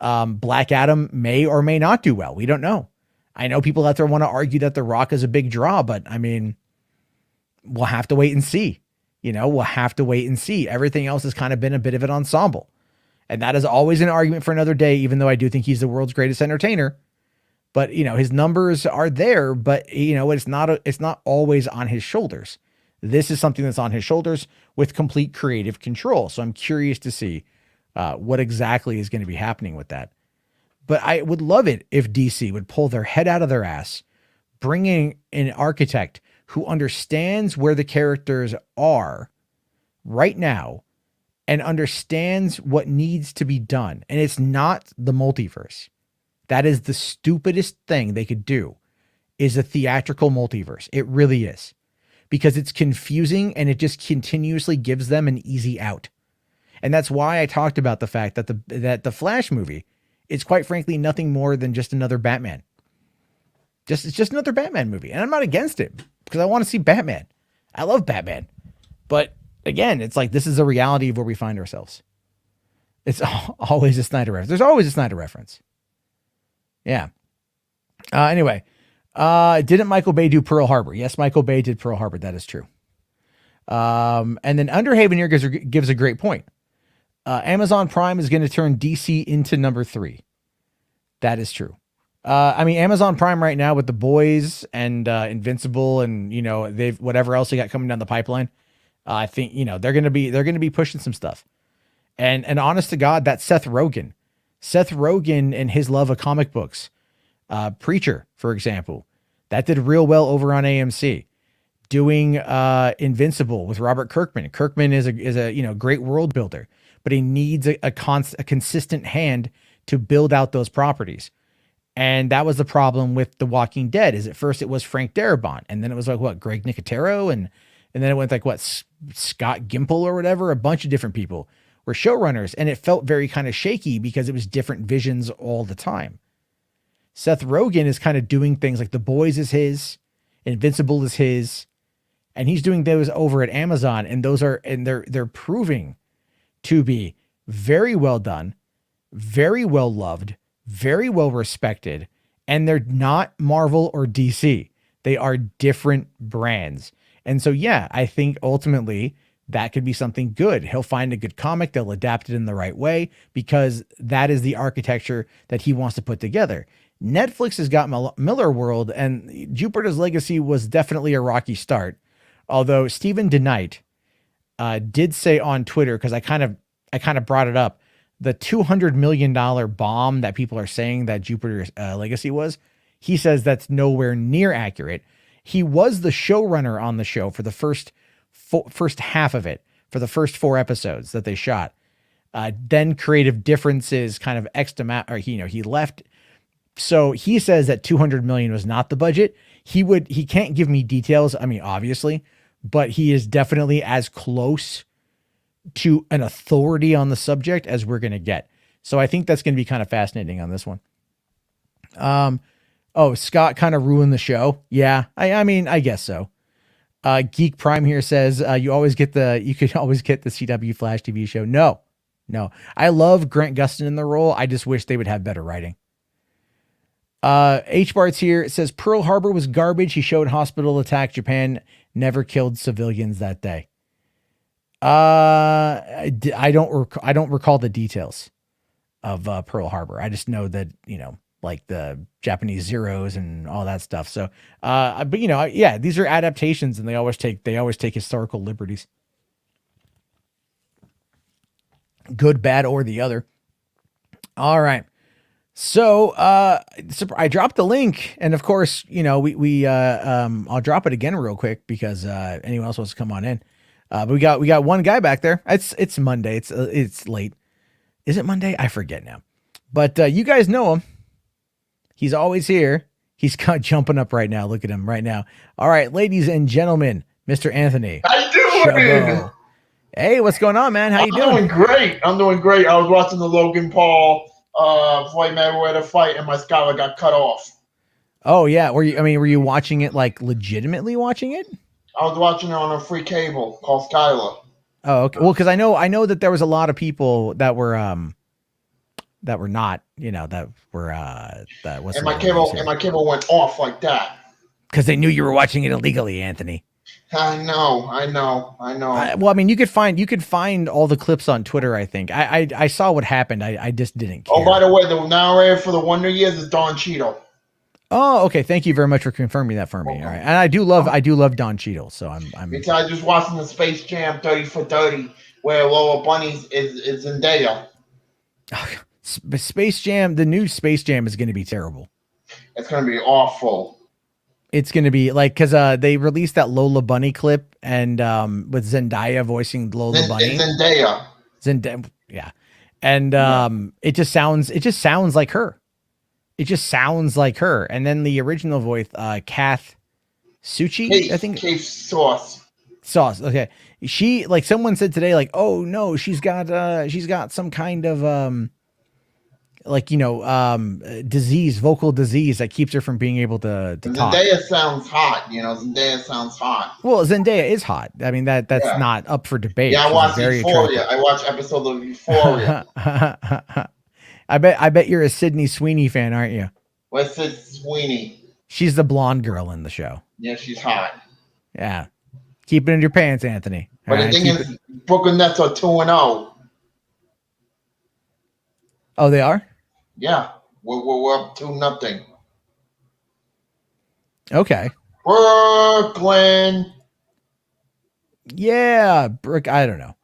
Black Adam may or may not do well. We don't know. I know people out there want to argue that The Rock is a big draw, but I mean, we'll have to wait and see. We'll have to wait and see. Everything else has kind of been a bit of an ensemble. And that is always an argument for another day, even though I do think he's the world's greatest entertainer. But, his numbers are there, but, it's not always on his shoulders. This is something that's on his shoulders with complete creative control. So I'm curious to see what exactly is going to be happening with that. But I would love it if DC would pull their head out of their ass, bring in an architect who understands where the characters are right now and understands what needs to be done. And it's not the multiverse. That is the stupidest thing they could do, is a theatrical multiverse. It really is, because it's confusing and it just continuously gives them an easy out. And that's why I talked about the fact that the Flash movie is quite frankly nothing more than just another Batman. It's just another Batman movie. And I'm not against it because I want to see Batman. I love Batman. But again, it's like, this is a reality of where we find ourselves. It's always a Snyder reference. There's always a Snyder reference. Yeah. Anyway, didn't Michael Bay do Pearl Harbor? Yes, Michael Bay did Pearl Harbor. That is true. And then Underhaven here gives a great point. Amazon Prime is going to turn DC into number 3. That is true. I mean, Amazon Prime right now with The Boys and Invincible and, you know, they've whatever else they got coming down the pipeline. I think, you know, they're going to be pushing some stuff. And honest to God, that's Seth Rogen and his love of comic books. Preacher, for example, that did real well over on AMC. Doing Invincible with Robert Kirkman. Kirkman is a you know, great world builder, but he needs a consistent hand to build out those properties. And that was the problem with The Walking Dead. Is at first it was Frank Darabont, and then it was like what, Greg Nicotero, and then it went like what, Scott Gimple or whatever. A bunch of different people were showrunners, and it felt very kind of shaky because it was different visions all the time. Seth Rogen is kind of doing things like The Boys is his, Invincible is his, and he's doing those over at Amazon, and they're proving to be very well done, very well loved, very well respected, and they're not Marvel or DC. They are different brands. And so, yeah, I think ultimately that could be something good. He'll find a good comic. They'll adapt it in the right way because that is the architecture that he wants to put together. Netflix has got Miller World, and Jupiter's Legacy was definitely a rocky start. Although Stephen DeKnight did say on Twitter, because I kind of brought it up, the $200 million bomb that people are saying that Jupiter's Legacy was, he says that's nowhere near accurate. He was the showrunner on the show for the first half of it, for the first 4 episodes that they shot. Then creative differences kind of he left. So he says that 200 million was not the budget. He can't give me details. I mean, obviously, but he is definitely as close to an authority on the subject as we're going to get. So I think that's going to be kind of fascinating on this one. Oh, Scott kind of ruined the show. Yeah. I mean, I guess so. Geek Prime here says, you could always get the CW Flash TV show. No, I love Grant Gustin in the role. I just wish they would have better writing. H Bart's here. It says Pearl Harbor was garbage. He showed hospital attack. Japan never killed civilians that day. I don't recall the details of Pearl Harbor. I just know that, you know, like the Japanese Zeros and all that stuff. So, but you know, yeah, these are adaptations, and they always take historical liberties. Good, bad, or the other. All right. So, I dropped the link, and of course, you know, I'll drop it again real quick because, anyone else wants to come on in. But we got one guy back there. It's Monday. It's late. Is it Monday? I forget now. But, you guys know him. He's always here. He's kind of jumping up right now. Look at him right now. All right, ladies and gentlemen, Mr. Anthony. How you doing? Hey, what's going on, man? How you doing? I'm doing great. I was watching the Logan Paul Floyd Mayweather fight, and my scholar got cut off. Oh yeah, were you watching it, like legitimately watching it? I was watching it on a free cable called Skylar. Oh, okay. Well, because I know that there was a lot of people that were not, you know, that was. And my cable went off like that because they knew you were watching it illegally, Anthony. I know. Well, I mean, you could find all the clips on Twitter. I think I saw what happened. I just didn't care. Oh, by the way, the narrator for the Wonder Years is Don Cheadle. Oh, okay. Thank you very much for confirming that for me. All right, and I do love Don Cheadle. So I'm. Because I just watching the Space Jam 30 for 30, where Lola Bunny is Zendaya. Space Jam, the new Space Jam is going to be terrible. It's going to be awful. It's gonna be like because they released that Lola Bunny clip and with Zendaya voicing Lola Bunny. Zendaya. Yeah, and it just sounds like her. It just sounds like her. And then the original voice, Kath Suchi, I think. Case Sauce. Sauce. Okay, she like someone said today, like, oh no, she's got some kind of like disease, vocal disease that keeps her from being able to talk. Zendaya sounds hot. Zendaya sounds hot. Well, Zendaya is hot. I mean that's not up for debate. Yeah, I She's watched very Euphoria. attractive. I watched episodes of Euphoria. I bet you're a Sydney Sweeney fan, aren't you? What's it, Sweeney? She's the blonde girl in the show. Yeah, she's hot. Yeah. Keep it in your pants, Anthony. But the thing is, Brooklyn Nets are 2-0. Oh, they are? Yeah. We're up 2-0. Okay. Brooklyn. Yeah. I don't know.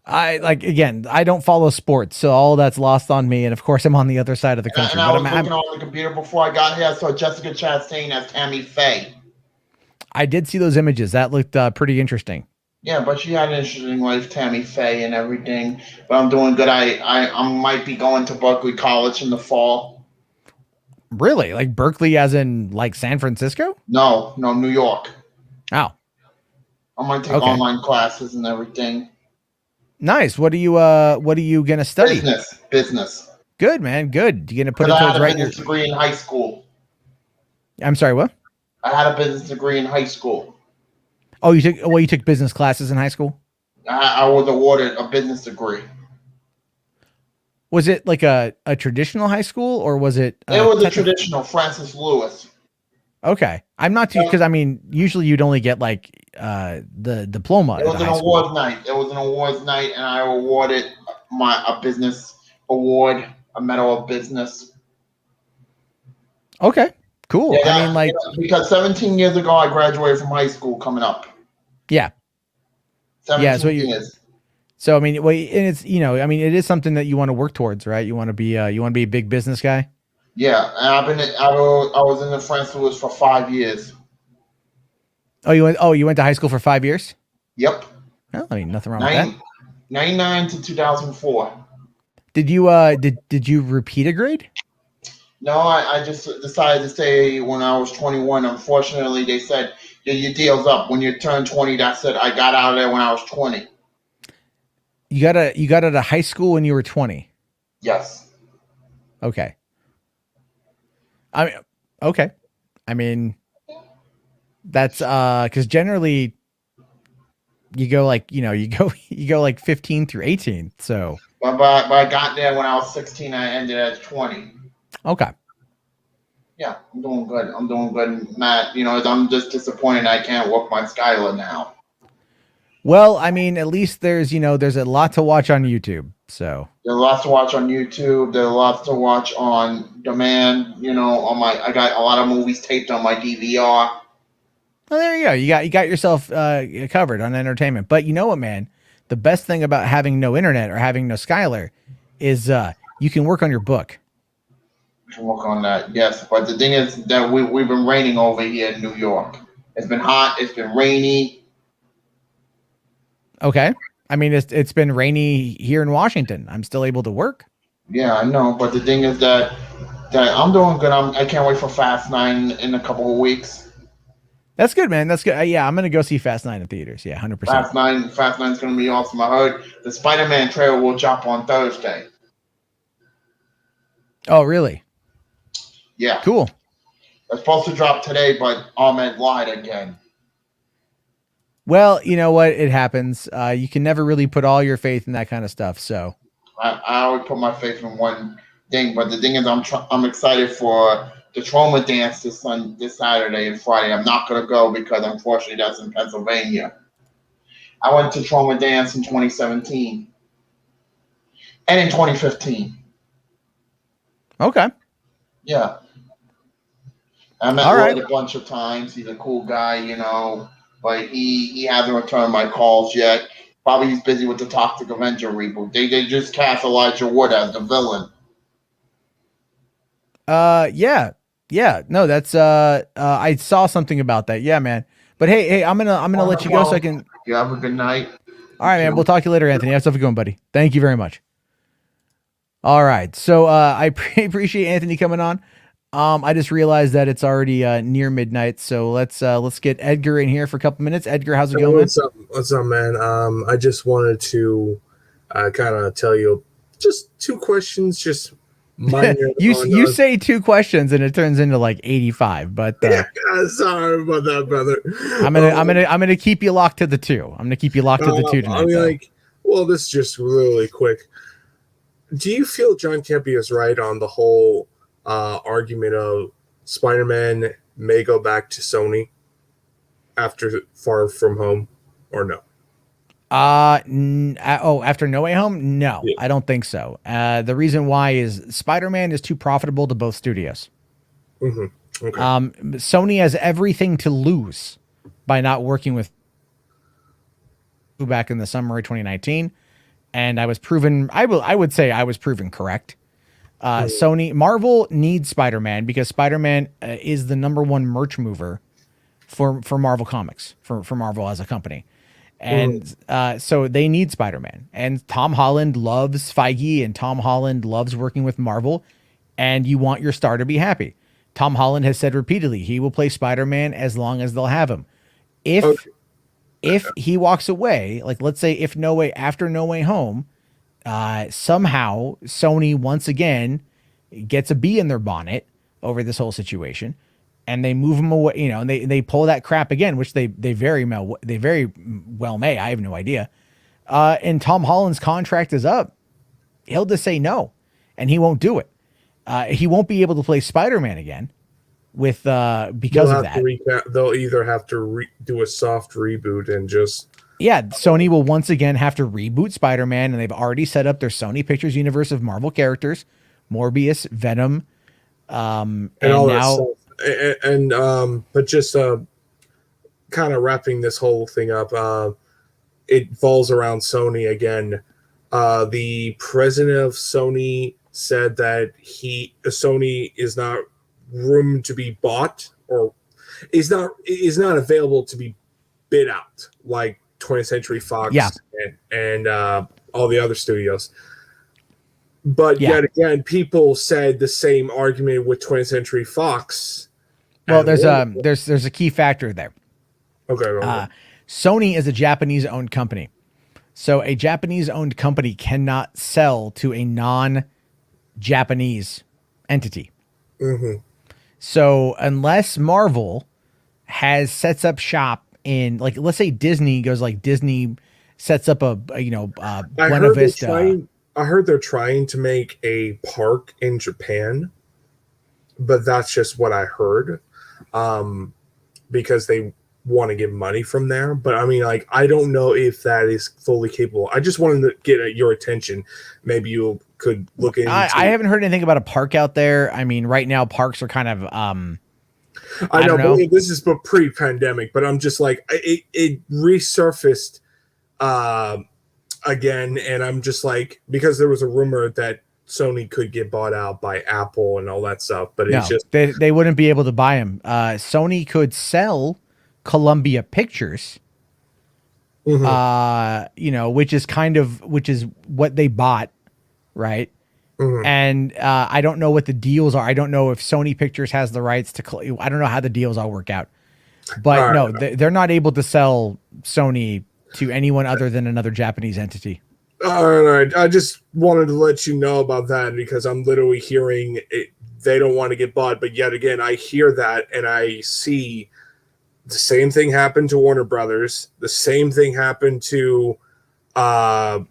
I don't follow sports, so all that's lost on me. And of course, I'm on the other side of the country. And I was looking on the computer before I got here. I saw Jessica Chastain as Tammy Faye. I did see those images. That looked pretty interesting. Yeah, but she had an interesting life, Tammy Faye, and everything. But I'm doing good. I might be going to Berkeley College in the fall. Really? Like Berkeley, as in like San Francisco? No, New York. Oh. I'm gonna take online classes and everything. Nice. What are you gonna study? Business. Good, man. Good. You gonna put it towards right? I had a business degree in high school. I'm sorry. What? I had a business degree in high school. Oh, you took business classes in high school? I was awarded a business degree. Was it like a traditional high school or was it? It was a traditional Francis Lewis. Okay, I'm not too because I mean usually you'd only get like the diploma. It was an awards night. It was an awards night, and I awarded a business award, a medal of business. Okay, cool. Yeah, I mean, like because 17 years ago I graduated from high school. Coming up. Yeah. 17 years. So I mean, and it's I mean, it is something that you want to work towards, right? You want to be a big business guy. Yeah, and I was in the Francis Lewis for 5 years. Oh, you went to high school for 5 years? Yep. Well, I mean, nothing wrong with that. 99 to 2004. Did you did you repeat a grade? No, I just decided to stay when I was 21. Unfortunately, they said your deal's up when you turn 20. That's it. I got out of there when I was 20. You got out of high school when you were 20. Yes. Okay. I mean, that's because generally you go like you go like 15 through 18. So, but I got there when I was 16. I ended at 20. Okay. Yeah, I'm doing good, Matt. I'm just disappointed I can't work my Skylar now. Well, I mean, at least there's a lot to watch on YouTube. So there's lots to watch on YouTube. There's lots to watch on demand. I got a lot of movies taped on my DVR. Well, there you go. You got yourself covered on entertainment. But you know what, man? The best thing about having no internet or having no Skylar is you can work on your book. We can work on that, yes. But the thing is that we've been raining over here in New York. It's been hot. It's been rainy. Okay. I mean, it's been rainy here in Washington. I'm still able to work. Yeah, I know. But the thing is that I'm doing good. I can't wait for Fast 9 in a couple of weeks. That's good, man. That's good. Yeah, I'm going to go see Fast 9 in theaters. Yeah, 100%. Fast 9 is going to be awesome. I heard the Spider-Man trailer will drop on Thursday. Oh, really? Yeah. Cool. It's supposed to drop today, but Ahmed lied again. Well, you know what? It happens. You can never really put all your faith in that kind of stuff. So I always put my faith in one thing, but the thing is, I'm excited for the Trauma Dance this Saturday and Friday. I'm not gonna go because unfortunately that's in Pennsylvania. I went to Trauma Dance in 2017 and in 2015. Okay. Yeah. I met Lloyd a bunch of times. He's a cool guy, but he hasn't returned my calls yet. Probably he's busy with the Toxic Avenger reboot. They just cast Elijah Wood as the villain. Yeah. Yeah, no, that's I saw something about that. Yeah, man. But hey, I'm gonna let you go so I can. You have a good night. All right, man. We'll talk to you later, Anthony. Have stuff going, buddy. Thank you very much. All right, so I appreciate Anthony coming on. I just realized that it's already near midnight, so let's get Edgar in here for a couple minutes. Edgar, how's it going, man? What's up, man? I just wanted to kind of tell you just two questions, just minor. you say two questions and it turns into like 85, but yeah, sorry about that, brother. I'm gonna keep you locked to the two. I'm gonna keep you locked to the two tonight. I mean, well, this is just really quick. Do you feel John Campea is right on the whole argument of Spider-Man may go back to Sony after Far From Home, or no? After No Way Home? No, yeah. I don't think so. The reason why is Spider-Man is too profitable to both studios. Mm-hmm. Okay. Sony has everything to lose by not working with back in the summer of 2019. And I was proven, I would say I was proven correct. Marvel needs Spider-Man because Spider-Man is the #1 merch mover for Marvel Comics, for Marvel as a company. And so they need Spider-Man. And Tom Holland loves Feige, and Tom Holland loves working with Marvel. And you want your star to be happy. Tom Holland has said repeatedly he will play Spider-Man as long as they'll have him. If he walks away, like let's say after No Way Home, somehow Sony once again gets a bee in their bonnet over this whole situation, and they move him away, and they pull that crap again, which they very well may. I have no idea. And Tom Holland's contract is up. He'll just say no, and he won't do it. He won't be able to play Spider-Man again with because of that. They'll either have to do a soft reboot and just Sony will once again have to reboot Spider-Man, and they've already set up their Sony Pictures universe of Marvel characters, Morbius, Venom, and all now. But just kind of wrapping this whole thing up, it falls around Sony again. The president of Sony said that Sony is not room to be bought, or is not available to be bid out like 20th Century Fox and all the other studios. But yet again, people said the same argument with 20th Century Fox. Well, there's a key factor there. Okay. Sony is a Japanese-owned company. So a Japanese-owned company cannot sell to a non-Japanese entity. Mm-hmm. So unless Marvel sets up shop in, like, let's say Disney sets up a Buena Vista. I heard they're trying to make a park in Japan, but that's just what I heard, because they want to get money from there. But I mean, like, I don't know if that is fully capable. I just wanted to get your attention. Maybe you could look into. I haven't heard anything about a park out there. I mean, right now parks are kind of. I know. But this is pre-pandemic, but I'm just like it resurfaced again, and I'm just like, because there was a rumor that Sony could get bought out by Apple and all that stuff, but it's just they wouldn't be able to buy them. Sony could sell Columbia Pictures, mm-hmm. Which is what they bought, right? Mm-hmm. And I don't know what the deals are. I don't know if Sony Pictures has the rights to. I don't know how the deals all work out, but they're not able to sell Sony to anyone other than another Japanese entity. All right. I just wanted to let you know about that because I'm literally hearing it. They don't want to get bought, but yet again, I hear that and I see the same thing happen to Warner Brothers. The same thing happened to 20th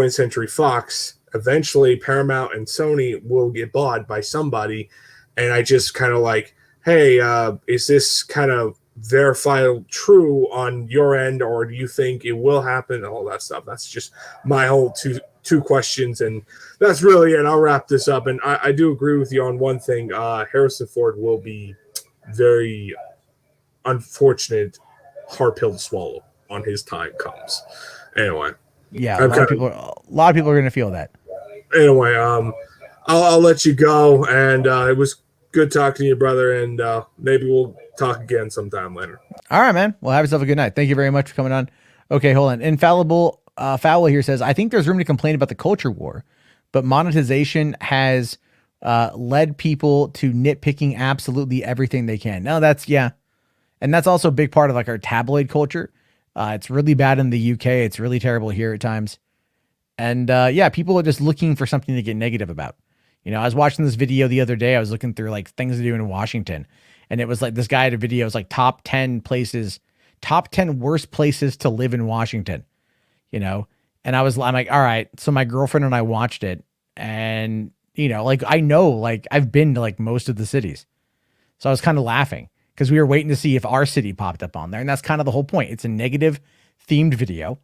Century Fox. Eventually, Paramount and Sony will get bought by somebody, and I just kind of like, hey, is this kind of verified true on your end, or do you think it will happen? All that stuff. That's just my whole two questions, and that's really it. I'll wrap this up, and I do agree with you on one thing. Harrison Ford will be very unfortunate hard pill to swallow on his time comes. Anyway, yeah, a lot of people are going to feel that. Anyway, I'll let you go, and it was good talking to you, brother, and maybe we'll talk again sometime later. All right, man. Well, have yourself a good night. Thank you very much for coming on. Okay, hold on. Infallible Fowl here says, I think there's room to complain about the culture war, but monetization has led people to nitpicking absolutely everything they can. No, that's, yeah. And that's also a big part of like our tabloid culture. It's really bad in the UK. It's really terrible here at times. And yeah, people are just looking for something to get negative about. You know, I was watching this video the other day. I was looking through like things to do in Washington. And it was like this guy had a video. It was like top 10 worst places to live in Washington, you know? And I'm like, all right. So my girlfriend and I watched it, and, you know, like, I know, like I've been to like most of the cities. So I was kind of laughing because we were waiting to see if our city popped up on there. And that's kind of the whole point. It's a negative themed video,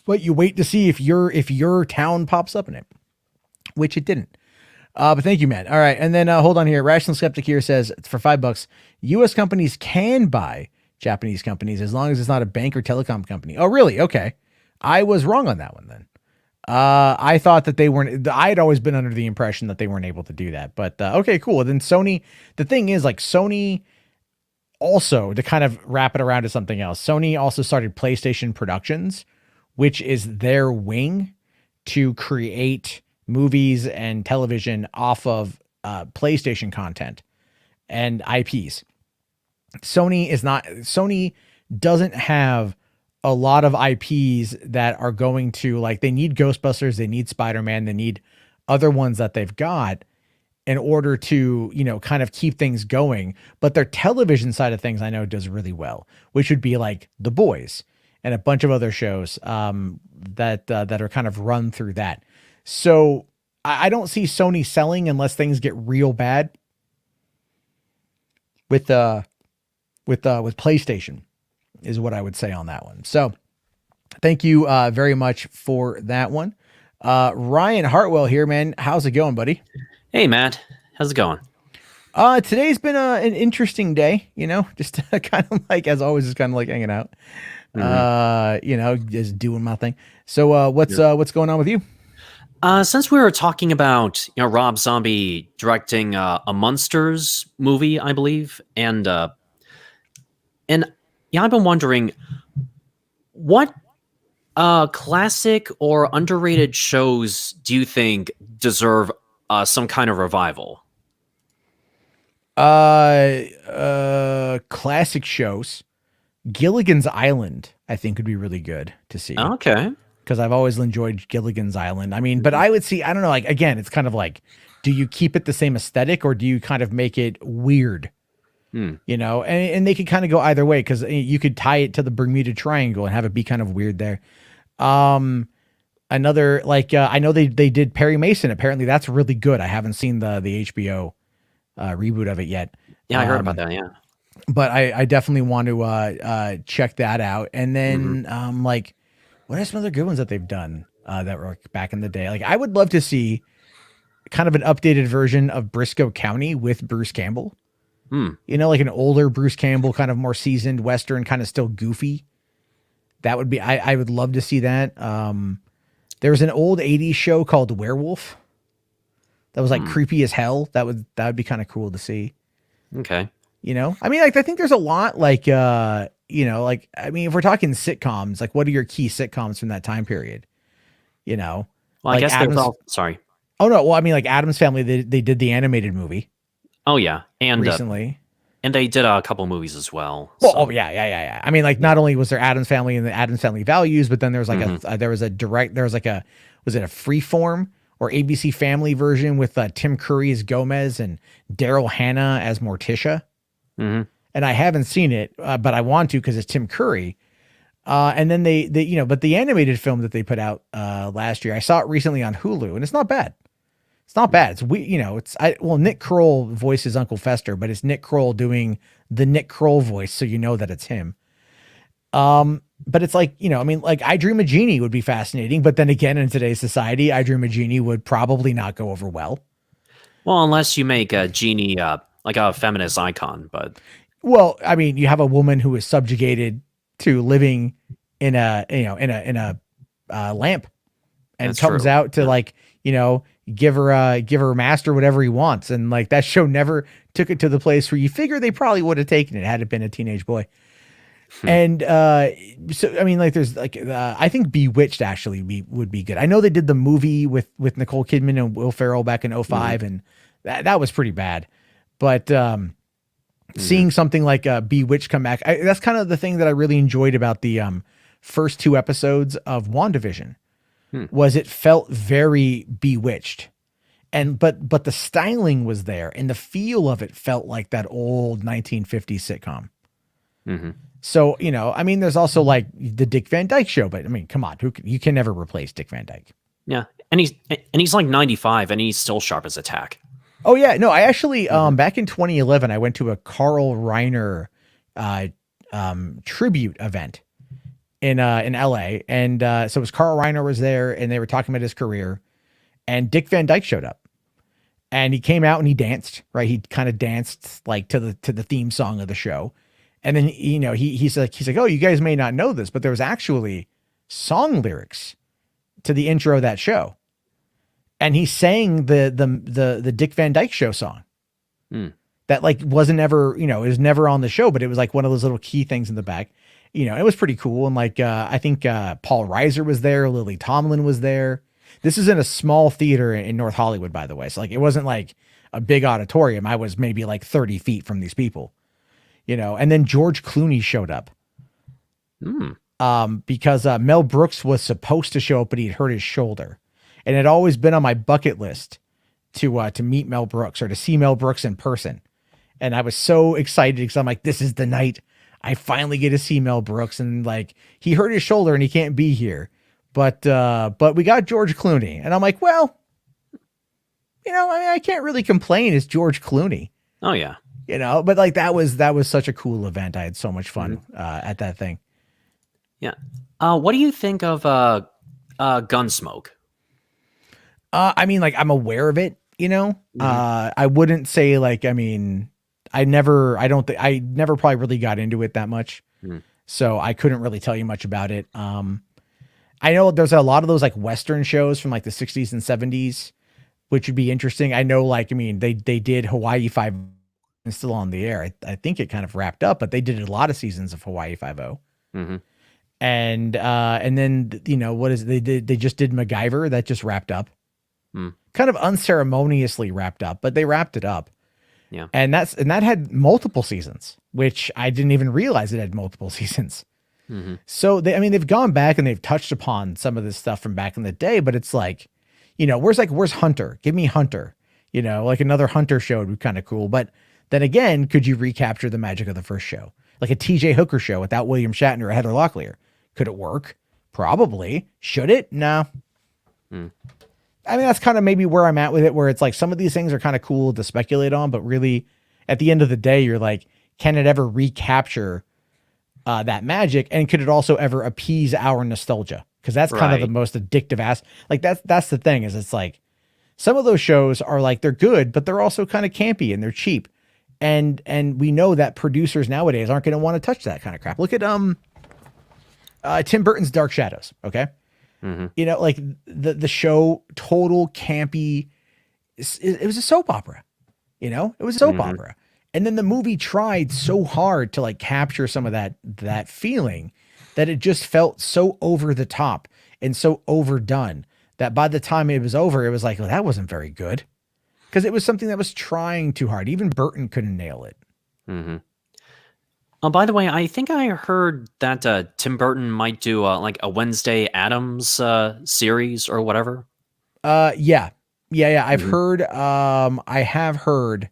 but you wait to see if your town pops up in it, which it didn't. But thank you, man. All right. And then hold on here. Rational Skeptic here says for $5, US companies can buy Japanese companies as long as it's not a bank or telecom company. Oh, really? Okay. I was wrong on that one then. I thought that they weren't, I had always been under the impression that they weren't able to do that, but okay, cool. Then Sony, the thing is like Sony also, to kind of wrap it around to something else, Sony also started PlayStation Productions, which is their wing to create movies and television off of PlayStation content and IPs. Sony doesn't have a lot of IPs that are going to, like, they need Ghostbusters, they need Spider-Man, they need other ones that they've got in order to, you know, kind of keep things going. But their television side of things I know does really well, which would be like The Boys and a bunch of other shows that are kind of run through that. So I don't see Sony selling unless things get real bad with PlayStation is what I would say on that one. So thank you very much for that one. Ryan Hartwell here, man. How's it going, buddy? Hey, Matt. How's it going? Today's been an interesting day, you know, just kind of like, as always, just kind of like hanging out, you know, just doing my thing. So what's going on with you? Since we were talking about, you know, Rob Zombie directing a MUNSTERS movie, I believe, and yeah, I've been wondering what classic or underrated shows do you think deserve some kind of revival? Classic shows. Gilligan's Island, I think, would be really good to see. Okay. Because I've always enjoyed Gilligan's Island. I mean, but I would see, I don't know, like, again, it's kind of like, do you keep it the same aesthetic or do you kind of make it weird? You know, and they could kind of go either way, because you could tie it to the Bermuda Triangle and have it be kind of weird there. Another, like, I know they did Perry Mason. Apparently that's really good. I haven't seen the HBO reboot of it yet. Yeah, I heard about that. Yeah. But I definitely want to check that out. And then like, what are some other good ones that they've done that were back in the day? Like, I would love to see kind of an updated version of Briscoe County with Bruce Campbell. You know, like an older Bruce Campbell, kind of more seasoned Western, kind of still goofy. That would be, I would love to see that. There was an old 80s show called Werewolf that was like creepy as hell. That would be kind of cool to see. Okay. You know, I mean, like, I think there's a lot, like, you know, like, I mean, if we're talking sitcoms, like, what are your key sitcoms from that time period? You know, well, like I guess they're all, sorry. Oh no. Well, I mean, like Addams Family, they did the animated movie. Oh yeah. And recently. And they did a couple movies as well. Well, so. Oh yeah. I mean, like, not only was there Addams Family and the Addams Family Values, but then there was like was it a Freeform or ABC Family version with Tim Curry as Gomez and Daryl Hannah as Morticia. And I haven't seen it, but I want to because it's Tim Curry. And then they you know, but the animated film that they put out last year, I saw it recently on Hulu, and it's not bad. It's not bad. It's you know, Nick Kroll voices Uncle Fester, but it's Nick Kroll doing the Nick Kroll voice, so you know that it's him. But it's like, you know, I mean, like, I Dream of Jeannie would be fascinating, but then again, in today's society, I Dream of Jeannie would probably not go over well. Well, unless you make Jeannie like a feminist icon, but well, I mean, you have a woman who is subjugated to living in a lamp, and That's comes true. out to like, you know, give her master whatever he wants. And like that show never took it to the place where you figure they probably would have taken it had it been a teenage boy. And so I mean, like there's like I think Bewitched actually would be good. I know they did the movie with Nicole Kidman and Will Ferrell back in 2005, and that was pretty bad. But seeing something like Bewitched come back, that's kind of the thing that I really enjoyed about the first 2 episodes of WandaVision. Was it felt very Bewitched, but the styling was there and the feel of it felt like that old 1950s sitcom. So, you know, I mean, there's also like the Dick Van Dyke Show, but I mean, come on, you can never replace Dick Van Dyke. Yeah, and he's like 95 and he's still sharp as a tack. Oh yeah, no, I actually back in 2011 I went to a Carl Reiner tribute event in LA, and so it was Carl Reiner was there, and they were talking about his career, and Dick Van Dyke showed up, and he came out and he danced, right? He kind of danced like to the theme song of the show, and then you know he's like, oh, you guys may not know this, but there was actually song lyrics to the intro of that show, and he sang the Dick Van Dyke Show song. That like wasn't ever, you know, it was never on the show, but it was like one of those little key things in the back. You know, it was pretty cool. And like, I think Paul Reiser was there. Lily Tomlin was there. This is in a small theater in North Hollywood, by the way. So like, it wasn't like a big auditorium. I was maybe like 30 feet from these people, you know, and then George Clooney showed up because Mel Brooks was supposed to show up, but he'd hurt his shoulder. And it had always been on my bucket list to meet Mel Brooks or to see Mel Brooks in person. And I was so excited because I'm like, this is the night I finally get to see Mel Brooks, and like he hurt his shoulder and he can't be here, but we got George Clooney, and I'm like, well, you know, I mean, I can't really complain. It's George Clooney. Oh yeah, you know, but like that was such a cool event. I had so much fun at that thing. Yeah. What do you think of Gunsmoke? I mean, like I'm aware of it. You know, I wouldn't say like, I mean. I never probably really got into it that much. So I couldn't really tell you much about it. I know there's a lot of those like Western shows from like the 60s and 70s, which would be interesting. I know, like, I mean, they did Hawaii 5 and still on the air. I think it kind of wrapped up, but they did a lot of seasons of Hawaii 5-0. And then, you know, what is they just did MacGyver that just wrapped up, kind of unceremoniously wrapped up, but they wrapped it up. Yeah. And that had multiple seasons, which I didn't even realize it had multiple seasons. So they've gone back and they've touched upon some of this stuff from back in the day, but it's like, you know, where's Hunter? Give me Hunter, you know, like another Hunter show would be kind of cool. But then again, could you recapture the magic of the first show? Like a TJ Hooker show without William Shatner or Heather Locklear. Could it work? Probably. Should it? No. I mean, that's kind of maybe where I'm at with it, where it's like some of these things are kind of cool to speculate on, but really at the end of the day, you're like, can it ever recapture that magic? And could it also ever appease our nostalgia? Because that's kind of the most addictive like that's the thing, is it's like some of those shows are like, they're good, but they're also kind of campy and they're cheap. And we know that producers nowadays aren't going to want to touch that kind of crap. Look at Tim Burton's Dark Shadows. Okay. You know, like the show, total campy. It was a soap opera, you know, it was a soap opera. And then the movie tried so hard to like capture some of that feeling that it just felt so over the top and so overdone that by the time it was over, it was like, well, that wasn't very good. Because it was something that was trying too hard. Even Burton couldn't nail it. By the way, I think I heard that Tim Burton might do like a Wednesday Addams series or whatever. Yeah. I've heard. I have heard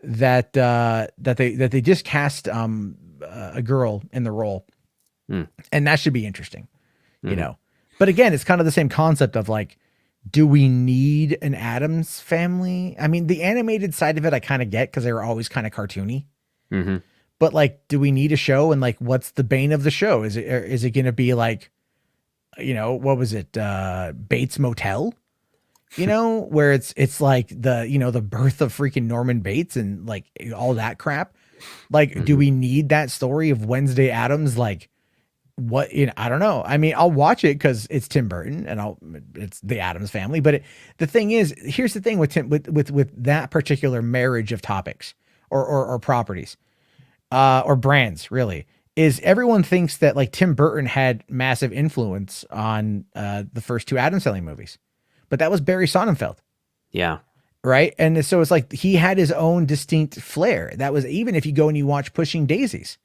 that they just cast a girl in the role, and that should be interesting. You know, but again, it's kind of the same concept of like, do we need an Addams family? I mean, the animated side of it I kind of get because they were always kind of cartoony. But like, do we need a show? And like, what's the bane of the show? Is it going to be like, you know, what was it? Bates Motel, you know, where it's like the birth of freaking Norman Bates and like all that crap. Like, do we need that story of Wednesday Addams, like what, I don't know. I mean, I'll watch it because it's Tim Burton and it's the Addams Family. But the thing is, here's the thing with with that particular marriage of topics or properties or brands, really, is everyone thinks that like Tim Burton had massive influence on the first two Addams Family movies, but that was Barry Sonnenfeld. Yeah. Right. And so it's like he had his own distinct flair. That was, even if you go and you watch Pushing Daisies,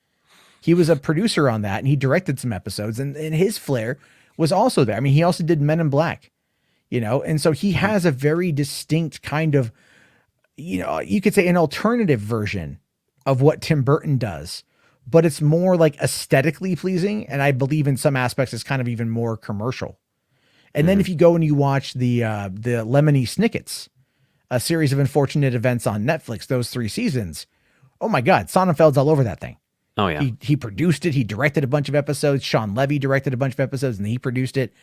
he was a producer on that and he directed some episodes, and his flair was also there. I mean, he also did Men in Black, and so he has a very distinct kind of, you could say an alternative version of what Tim Burton does, but it's more like aesthetically pleasing. And I believe in some aspects it's kind of even more commercial. And then if you go and you watch the Lemony Snicket's, a series of unfortunate events on Netflix, those 3 seasons, oh my God, Sonnenfeld's all over that thing. Oh yeah. He produced it. He directed a bunch of episodes. Sean Levy directed a bunch of episodes and he produced it.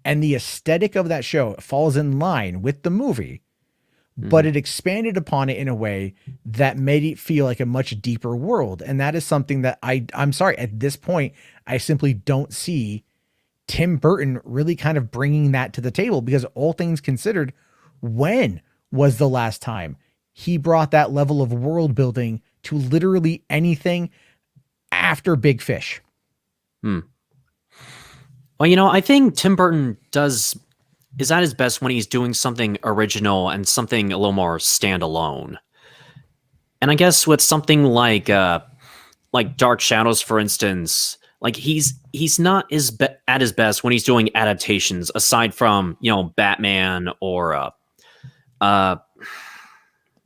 And the aesthetic of that show falls in line with the movie, but it expanded upon it in a way that made it feel like a much deeper world. And that is something that I'm sorry, at this point, I simply don't see Tim Burton really kind of bringing that to the table, because all things considered, when was the last time he brought that level of world building to literally anything after Big Fish? Well, I think Tim Burton is at his best when he's doing something original and something a little more standalone. And I guess with something like Dark Shadows, for instance, like he's not at his best when he's doing adaptations, aside from Batman or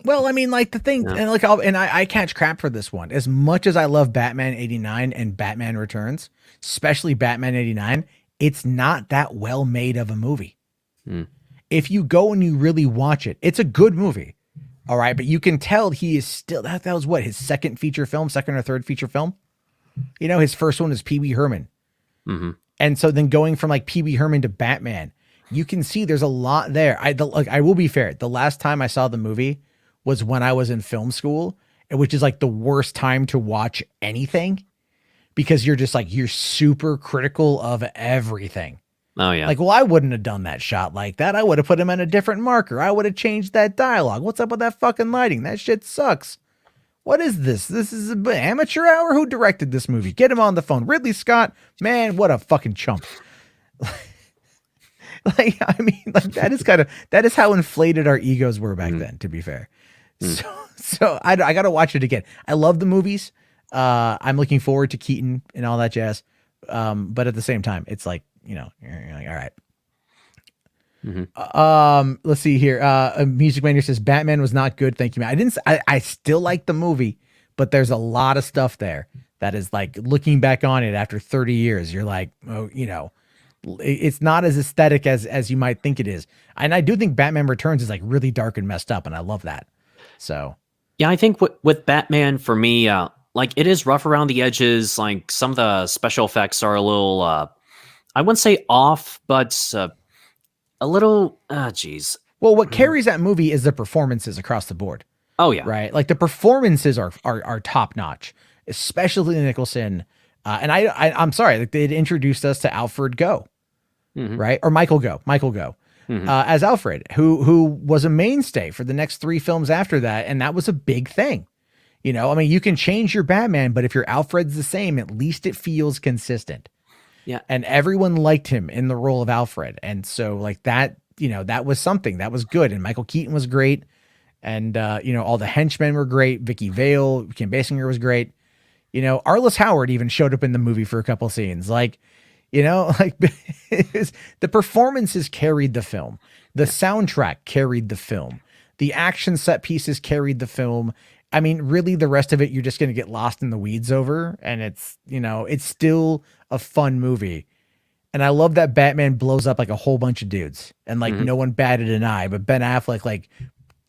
well, I mean, like the thing, and like I catch crap for this one. As much as I love Batman 89 and Batman Returns, especially Batman 89, it's not that well made of a movie. If you go and you really watch it, it's a good movie. All right, but you can tell he is still, that was what, his second or third feature film? His first one was Pee Wee Herman. And so then going from like Pee Wee Herman to Batman, you can see there's a lot there. I will be fair. The last time I saw the movie was when I was in film school, which is like the worst time to watch anything, because you're just like, you're super critical of everything. Oh yeah. Like, well, I wouldn't have done that shot like that. I would have put him in a different marker. I would have changed that dialogue. What's up with that fucking lighting? That shit sucks. What is this? This is an amateur hour? Who directed this movie? Get him on the phone. Ridley Scott, man, what a fucking chump. Like, I mean, like that is how inflated our egos were back then, to be fair. So I got to watch it again. I love the movies. I'm looking forward to Keaton and all that jazz. But at the same time, it's like, you're like, all right. Let's see here. Music Mania says Batman was not good. Thank you, man. I still like the movie, but there's a lot of stuff there that is like, looking back on it after 30 years, you're like, oh, it's not as aesthetic as you might think it is. And I do think Batman Returns is like really dark and messed up, and I love that. So yeah, I think with Batman, for me, like it is rough around the edges. Like some of the special effects are a little, I wouldn't say off, but a little, geez. Well, what carries that movie is the performances across the board. Oh yeah. Right. Like the performances are top notch, especially Nicholson. And I'm sorry, like they'd introduced us to Alfred Go, right? Or Michael Go, as Alfred, who was a mainstay for the next 3 films after that. And that was a big thing. I mean, you can change your Batman, but if your Alfred's the same, at least it feels consistent. Yeah. And everyone liked him in the role of Alfred. And so like that, that was something that was good. And Michael Keaton was great. And, all the henchmen were great. Vicky Vale, Kim Basinger was great. Arliss Howard even showed up in the movie for a couple scenes. Like, the performances carried the film. The soundtrack carried the film. The action set pieces carried the film. I mean, really, the rest of it, you're just going to get lost in the weeds over. And it's, it's still a fun movie. And I love that Batman blows up like a whole bunch of dudes. And like no one batted an eye. But Ben Affleck like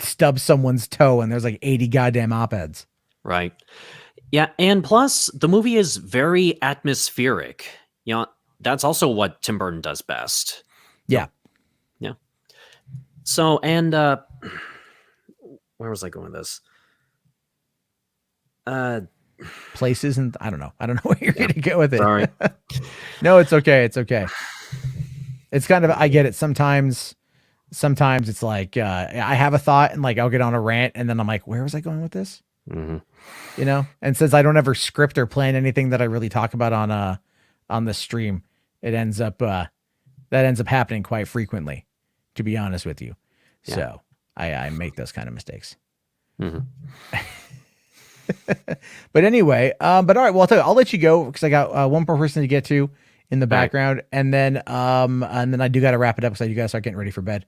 stubs someone's toe and there's like 80 goddamn op-eds. Right. Yeah, and plus the movie is very atmospheric. That's also what Tim Burton does best. Yeah. Yeah. So, and where was I going with this? places, and I don't know where you're gonna go with it. Sorry. No, it's okay. It's okay. It's kind of, I get it. Sometimes it's like I have a thought and like I'll get on a rant and then I'm like, where was I going with this? Mm-hmm. You know? And since I don't ever script or plan anything that I really talk about on the stream, it ends up happening quite frequently, to be honest with you. Yeah. So I make those kind of mistakes. Mm-hmm. But anyway, but all right, well, I'll let you go because I got one more person to get to in the background, and then I do got to wrap it up because I do got to start getting ready for bed.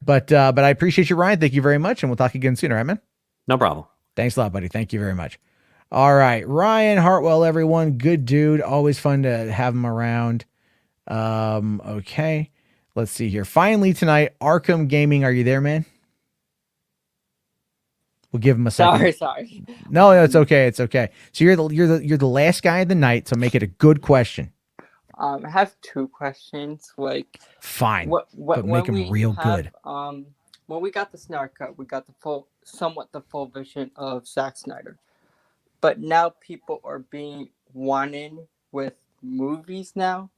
But I appreciate you, Ryan. Thank you very much, and we'll talk again soon, all right, man? No problem. Thanks a lot, buddy. Thank you very much. All right, Ryan Hartwell, everyone, good dude. Always fun to have him around. Okay, let's see here. Finally tonight, Arkham Gaming. Are you there, man? We'll give him a second. Sorry. No, it's okay. It's okay. So you're the last guy of the night. So make it a good question. I have two questions. Like, Fine, what but make them real good. When we got the Snyder Cut, we got the full vision of Zack Snyder. But now people are being wanted with movies now,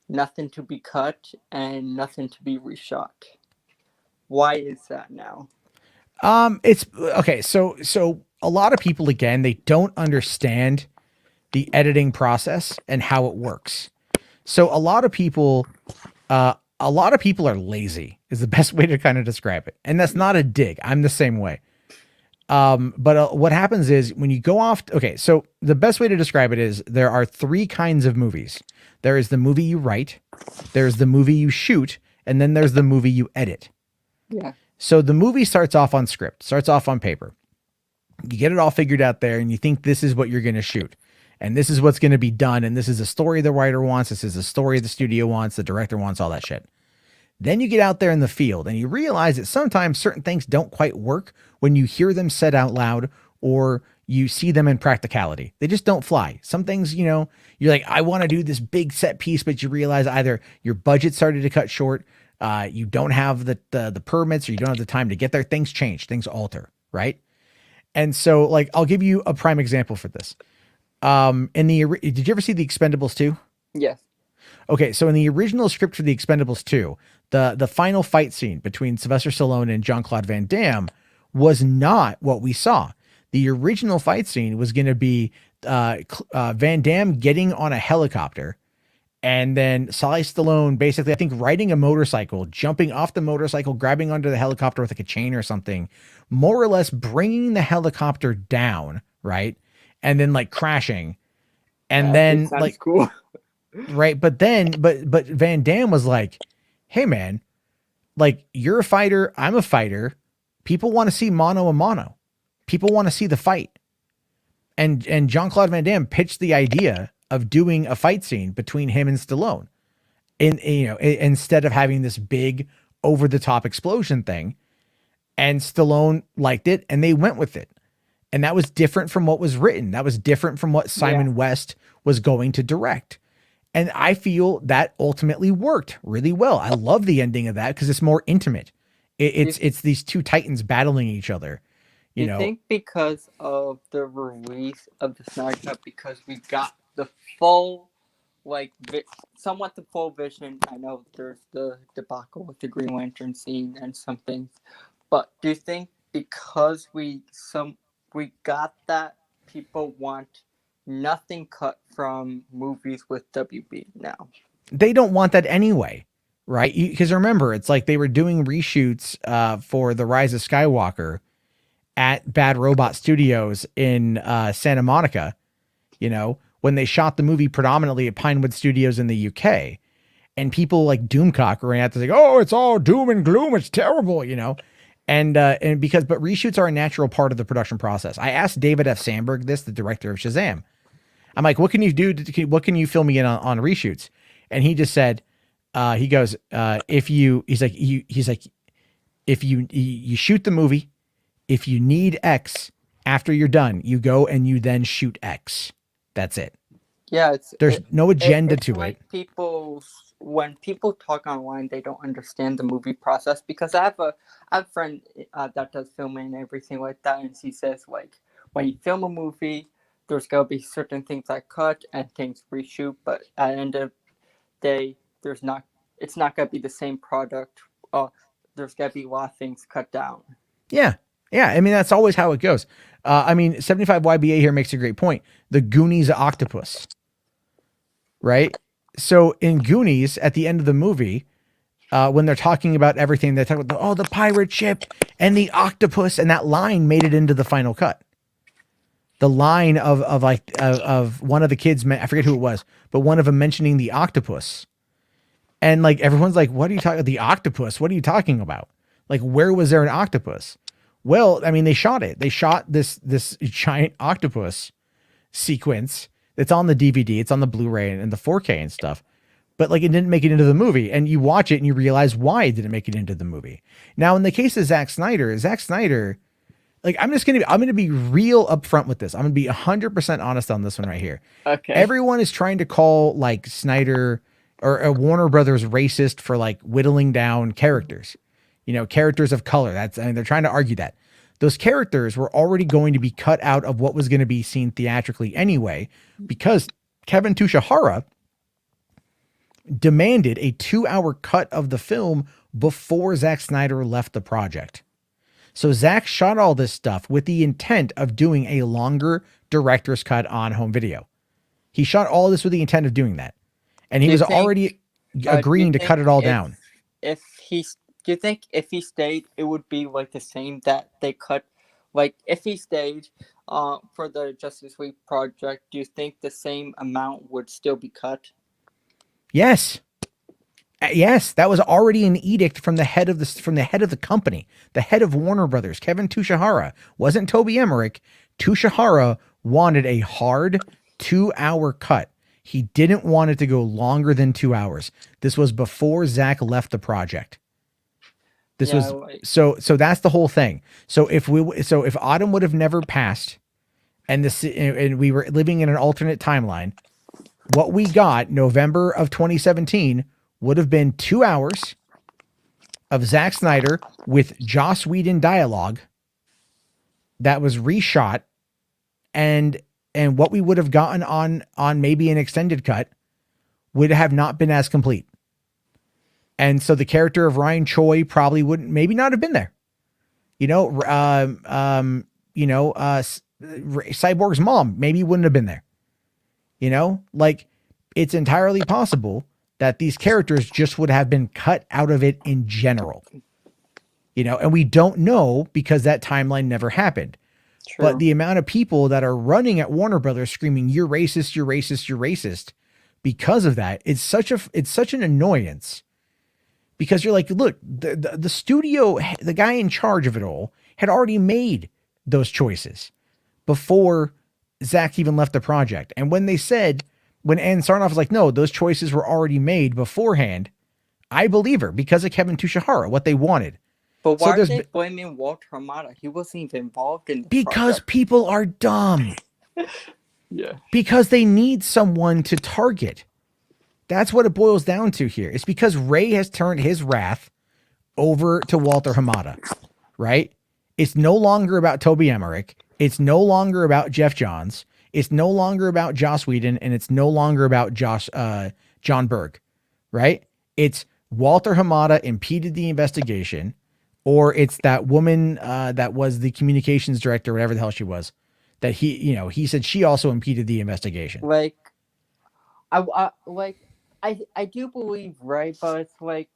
nothing to be cut and nothing to be reshot. Why is that now? It's okay. So a lot of people, again, they don't understand the editing process and how it works. So a lot of people are lazy is the best way to kind of describe it. And that's not a dig. I'm the same way. But what happens is when you go off, okay, so the best way to describe it is there are three kinds of movies. There is the movie you write, there's the movie you shoot, and then there's the movie you edit. Yeah. So the movie starts off on script, starts off on paper. You get it all figured out there and you think this is what you're going to shoot. And this is what's going to be done. And this is a story the writer wants. This is a story the studio wants. The director wants, all that shit. Then you get out there in the field and you realize that sometimes certain things don't quite work when you hear them said out loud or you see them in practicality. They just don't fly. Some things, you're like, I want to do this big set piece, but you realize either your budget started to cut short, you don't have the permits, or you don't have the time to get there. Things change, things alter, right? And so, like, I'll give you a prime example for this. Did you ever see The Expendables 2? Yes. Okay, so in the original script for The Expendables 2, the final fight scene between Sylvester Stallone and Jean-Claude Van Damme was not what we saw. The original fight scene was going to be Van Damme getting on a helicopter, and then Sly Stallone basically, I think, riding a motorcycle, jumping off the motorcycle, grabbing onto the helicopter with like a chain or something, more or less bringing the helicopter down, right? And then like crashing. And then like, cool. Right. But Van Damme was like, hey man, like you're a fighter. I'm a fighter. People want to see mano a mano. People want to see the fight. And Jean-Claude Van Damme pitched the idea of doing a fight scene between him and Stallone instead of having this big over the top explosion thing. And Stallone liked it and they went with it. And that was different from what was written. That was different from what Simon West was going to direct. And I feel that ultimately worked really well. I love the ending of that because it's more intimate. It's these two titans battling each other. You know, think because of the release of the Snyder Cut, because we got the full, somewhat the full vision. I know there's the debacle with the Green Lantern scene and some things, but do you think because we got that, people want nothing cut from movies with WB now? They don't want that anyway, right? Because remember, it's like they were doing reshoots for The Rise of Skywalker at Bad Robot Studios in Santa Monica, when they shot the movie predominantly at Pinewood Studios in the UK. And people like Doomcock ran out to say, oh, it's all doom and gloom. It's terrible, And reshoots are a natural part of the production process. I asked David F. Sandberg the director of Shazam. I'm like, what can you do? What can you fill me in on reshoots? And he just said, he goes, if you shoot the movie, if you need X after you're done, you go and you then shoot X. That's it. Yeah. There's no agenda to like it. When people talk online, they don't understand the movie process, because I have a friend that does filming and everything like that. And she says, like, when you film a movie, there's gonna be certain things I cut and things reshoot, but at the end of the day, it's not gonna be the same product. There's gonna be a lot of things cut down. Yeah. Yeah. I mean, that's always how it goes. I mean, 75YBA here makes a great point. The Goonies octopus, right? So in Goonies, at the end of the movie, when they're talking about everything, they talk about the pirate ship and the octopus, and that line made it into the final cut. The line of one of the kids, I forget who it was, but one of them mentioning the octopus, and like everyone's like, "What are you talking? The octopus? What are you talking about? Like, where was there an octopus?" Well, I mean, they shot it. They shot this giant octopus sequence. It's on the DVD. It's on the Blu-ray and the 4K and stuff. But like, it didn't make it into the movie, and you watch it and you realize why it didn't make it into the movie. Now, in the case of Zack Snyder, like, I'm going to be real upfront with this. I'm going to be 100% honest on this one right here. Okay. Everyone is trying to call like Snyder or Warner Brothers racist for like whittling down characters, characters of color. They're trying to argue that those characters were already going to be cut out of what was going to be seen theatrically anyway, because Kevin Tushihara demanded a 2-hour cut of the film before Zack Snyder left the project. So Zack shot all this stuff with the intent of doing a longer director's cut on home video. He shot all this with the intent of doing that. And he was already agreeing to cut it all down. Do you think if he stayed, it would be like the same that they cut? Like, if he stayed for the Justice League project, do you think the same amount would still be cut? Yes. Yes, that was already an edict from the head of the company, the head of Warner Brothers, Kevin Tushihara. Wasn't Toby Emmerich. Tushihara wanted a hard 2-hour cut. He didn't want it to go longer than 2 hours. This was before Zack left the project. So that's the whole thing. So if Autumn would have never passed, and we were living in an alternate timeline, what we got November of 2017 would have been 2 hours of Zack Snyder with Joss Whedon dialogue that was reshot, and what we would have gotten on maybe an extended cut would have not been as complete. And so the character of Ryan Choi probably maybe not have been there. Cyborg's mom maybe wouldn't have been there. Like, it's entirely possible that these characters just would have been cut out of it in general. And we don't know because that timeline never happened. True. But the amount of people that are running at Warner Brothers screaming, "You're racist, you're racist, you're racist," because of that, it's such an annoyance. Because you're like, look, the studio, the guy in charge of it all had already made those choices before Zack even left the project. And when Ann Sarnoff was like, no, those choices were already made beforehand, I believe her because of Kevin Tushihara, what they wanted. But why are they blaming Walter Hamada? He wasn't even involved in the project. People are dumb. Yeah. Because they need someone to target. That's what it boils down to here. It's because Ray has turned his wrath over to Walter Hamada, right? It's no longer about Toby Emmerich. It's no longer about Jeff Johns. It's no longer about Joss Whedon, and it's no longer about John Berg, right? It's Walter Hamada impeded the investigation, or it's that woman that was the communications director, whatever the hell she was, that he said she also impeded the investigation. Like, I do believe Ray, but it's like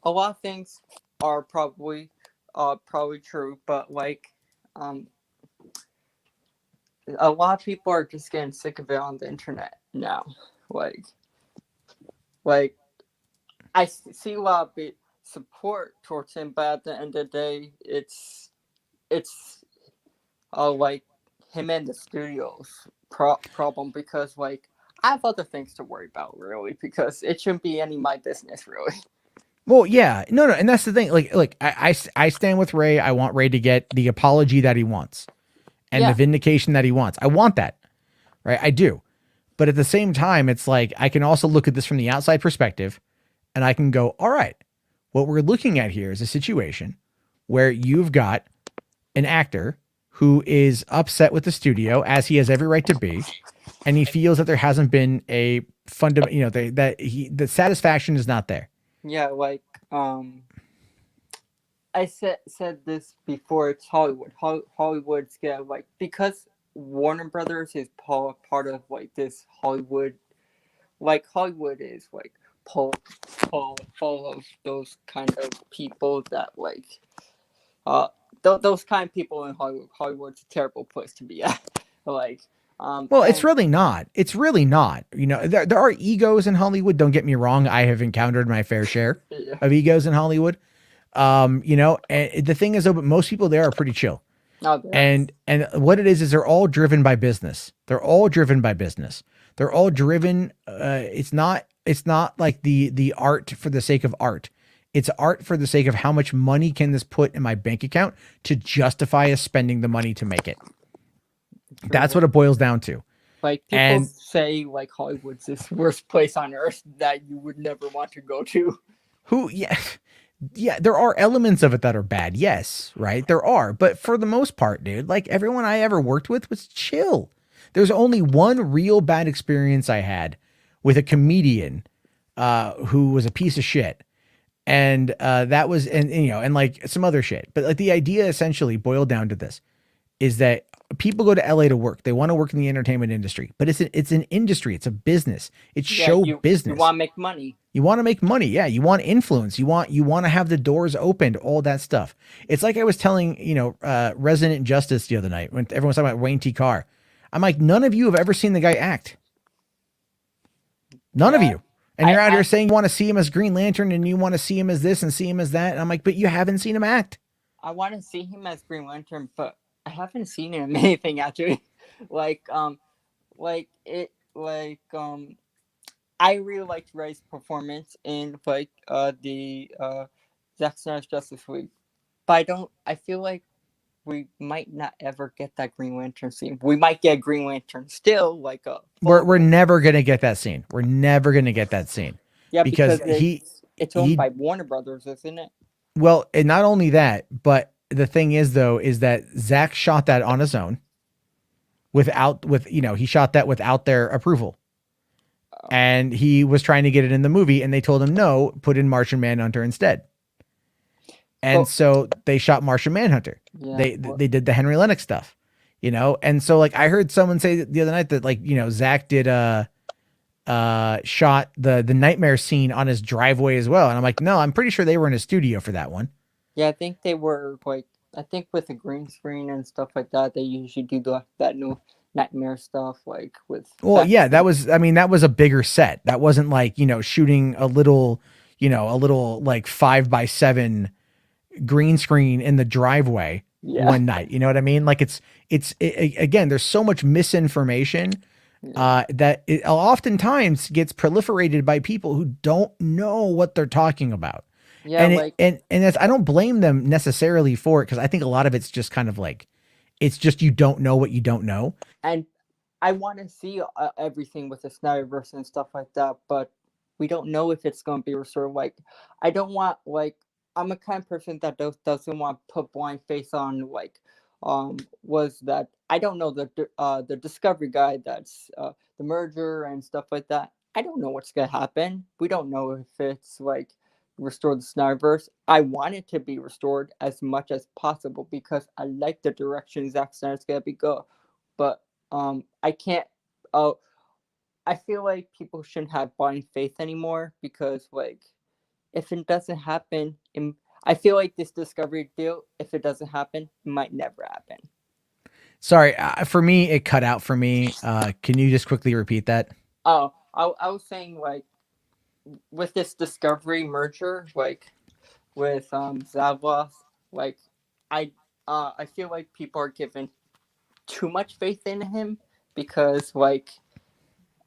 a lot of things are probably true, but a lot of people are just getting sick of it on the internet now. Like I see a lot of support towards him, but at the end of the day, it's like him and the studio's problem, because I have other things to worry about, really, because it shouldn't be any of my business, really. Well, yeah, no, and that's the thing. Like I stand with Ray. I want Ray to get the apology that he wants, and the vindication that he wants. I want that, right? I do, but at the same time, it's like I can also look at this from the outside perspective, and I can go, all right, what we're looking at here is a situation where you've got an actor who is upset with the studio, as he has every right to be, and he feels that there hasn't been a fundamental, the satisfaction is not there. Yeah, like I said this before. It's Hollywood. Hollywood's like, because Warner Brothers is part of like this Hollywood. Like Hollywood is like full of those kind of people that like those kind of people in Hollywood. Hollywood's a terrible place to be at. Like well, it's really not. It's really not. You know, there are egos in Hollywood. Don't get me wrong. I have encountered my fair share of egos in Hollywood. You know, and the thing is though, but most people there are pretty chill. Oh, and what it is they're all driven by business. They're all driven by business. They're all driven. It's not like the art for the sake of art. It's art for the sake of how much money can this put in my bank account to justify us spending the money to make it. That's what it boils down to. Like people say like Hollywood's this worst place on earth that you would never want to go to. Yeah, there are elements of it that are bad. Yes, right? There are. But for the most part, dude, like everyone I ever worked with was chill. There's only one real bad experience I had with a comedian who was a piece of shit. And that was, and like some other shit. But like the idea essentially boiled down to this, is that people go to LA to work. They want to work in the entertainment industry, but it's an industry. It's a business. It's show business. You want to make money. You want to make money. Yeah. You want influence. You want to have the doors opened, all that stuff. It's like I was telling, Resident Justice the other night when everyone was talking about Wayne T. Carr. I'm like, none of you have ever seen the guy act. None of you. And you're out here saying you want to see him as Green Lantern and you want to see him as this and see him as that. And I'm like, but you haven't seen him act. I want to see him as Green Lantern, but I haven't seen him in anything actually. I really liked Ray's performance in the Zack Snyder's Justice League, but I feel like we might not ever get that Green Lantern scene. We might get Green Lantern still, we're never gonna get that scene. We're never gonna get that scene. Yeah, because it's owned by Warner Brothers, isn't it? Well, and not only that, but the thing is though, is that Zack shot that on his own he shot that without their approval. And he was trying to get it in the movie and they told him, no, put in Martian Manhunter instead. And so they shot Martian Manhunter. Yeah, they did the Henry Lennox stuff, And so like I heard someone say the other night that Zack did shot the nightmare scene on his driveway as well. And I'm like, no, I'm pretty sure they were in a studio for that one. Yeah, I think they were I think with the green screen and stuff like that, they usually do that new nightmare stuff with. Well, yeah, that was a bigger set. That wasn't shooting a little 5x7 green screen in the driveway one night. You know what I mean? Like it's again, there's so much misinformation that it oftentimes gets proliferated by people who don't know what they're talking about. Yeah, and that's, I don't blame them necessarily for it, because I think a lot of it's just kind of it's just you don't know what you don't know. And I want to see everything with the Snyderverse and stuff like that, but we don't know if it's going to be restored. I don't want I'm a kind of person that doesn't want to put blind faith on was that I don't know the Discovery guy that's the merger and stuff like that. I don't know what's gonna happen. We don't know if it's restore the Snyderverse. I want it to be restored as much as possible because I like the direction Zack Snyder's gonna go. But I can't. I feel like people shouldn't have blind faith anymore because if it doesn't happen, I feel like this Discovery deal, if it doesn't happen, it might never happen. Sorry, for me, it cut out for me. Can you just quickly repeat that? Oh, I was saying with this Discovery merger, with Zaslav, I feel like people are giving too much faith in him because I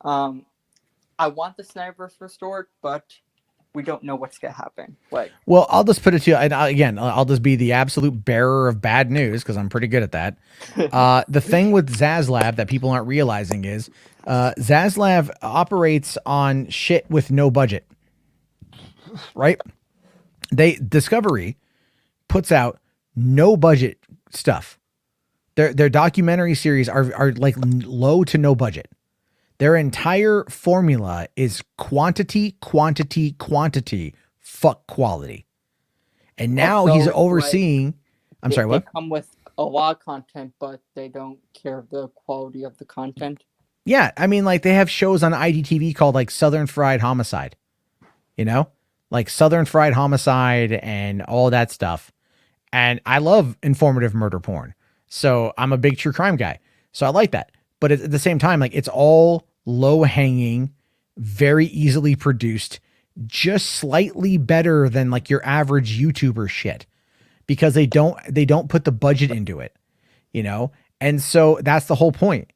want the Snyderverse restored, but we don't know what's gonna happen. Well, I'll just put it to you, and again, I'll just be the absolute bearer of bad news because I'm pretty good at that. The thing with Zaslav that people aren't realizing is Zaslav operates on shit with no budget, right? Discovery puts out no budget stuff. Their documentary series are like low to no budget. Their entire formula is quantity, quantity, quantity, fuck quality. And now Also, he's like, overseeing. I'm sorry, what? They come with a lot of content, but they don't care the quality of the content. Yeah, I mean, like they have shows on IDTV called like Southern Fried Homicide, you know, like Southern Fried Homicide and all that stuff. And I love informative murder porn, so I'm a big true crime guy, so I like that. But at the same time, like it's all low hanging, very easily produced, just slightly better than like your average YouTuber shit, because they don't put the budget into it, you know. And so that's the whole point.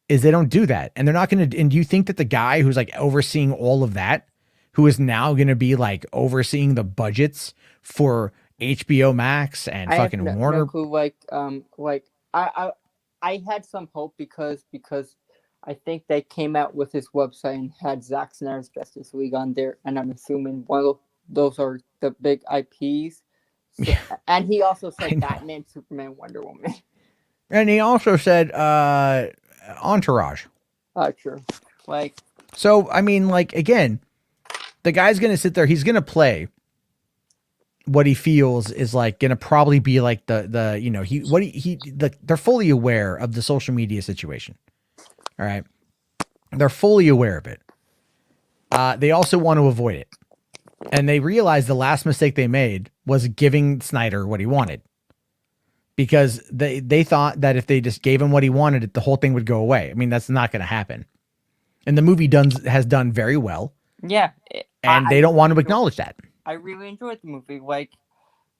Is they don't do that. And they're not going to, and do you think that the guy who's like overseeing all of that, who is now going to be like overseeing the budgets for HBO Max and fucking Warner? No clue, I had some hope because I think they came out with his website and had Zack Snyder's Justice League on there, and I'm assuming one of those are the big IPs. So, and he also said Batman, Superman, Wonder Woman. And he also said Entourage. True. Like, so I mean, like again, the guy's gonna sit there. He's gonna play what he feels is like gonna probably be like the you know they're fully aware of the social media situation. All right, they're fully aware of it. They also want to avoid it, and they realize the last mistake they made was giving Snyder what he wanted. Because they thought that if they just gave him what he wanted, the whole thing would go away. I mean, that's not going to happen. And the movie has done very well. Yeah. And they don't want to acknowledge that. I really enjoyed the movie. Like,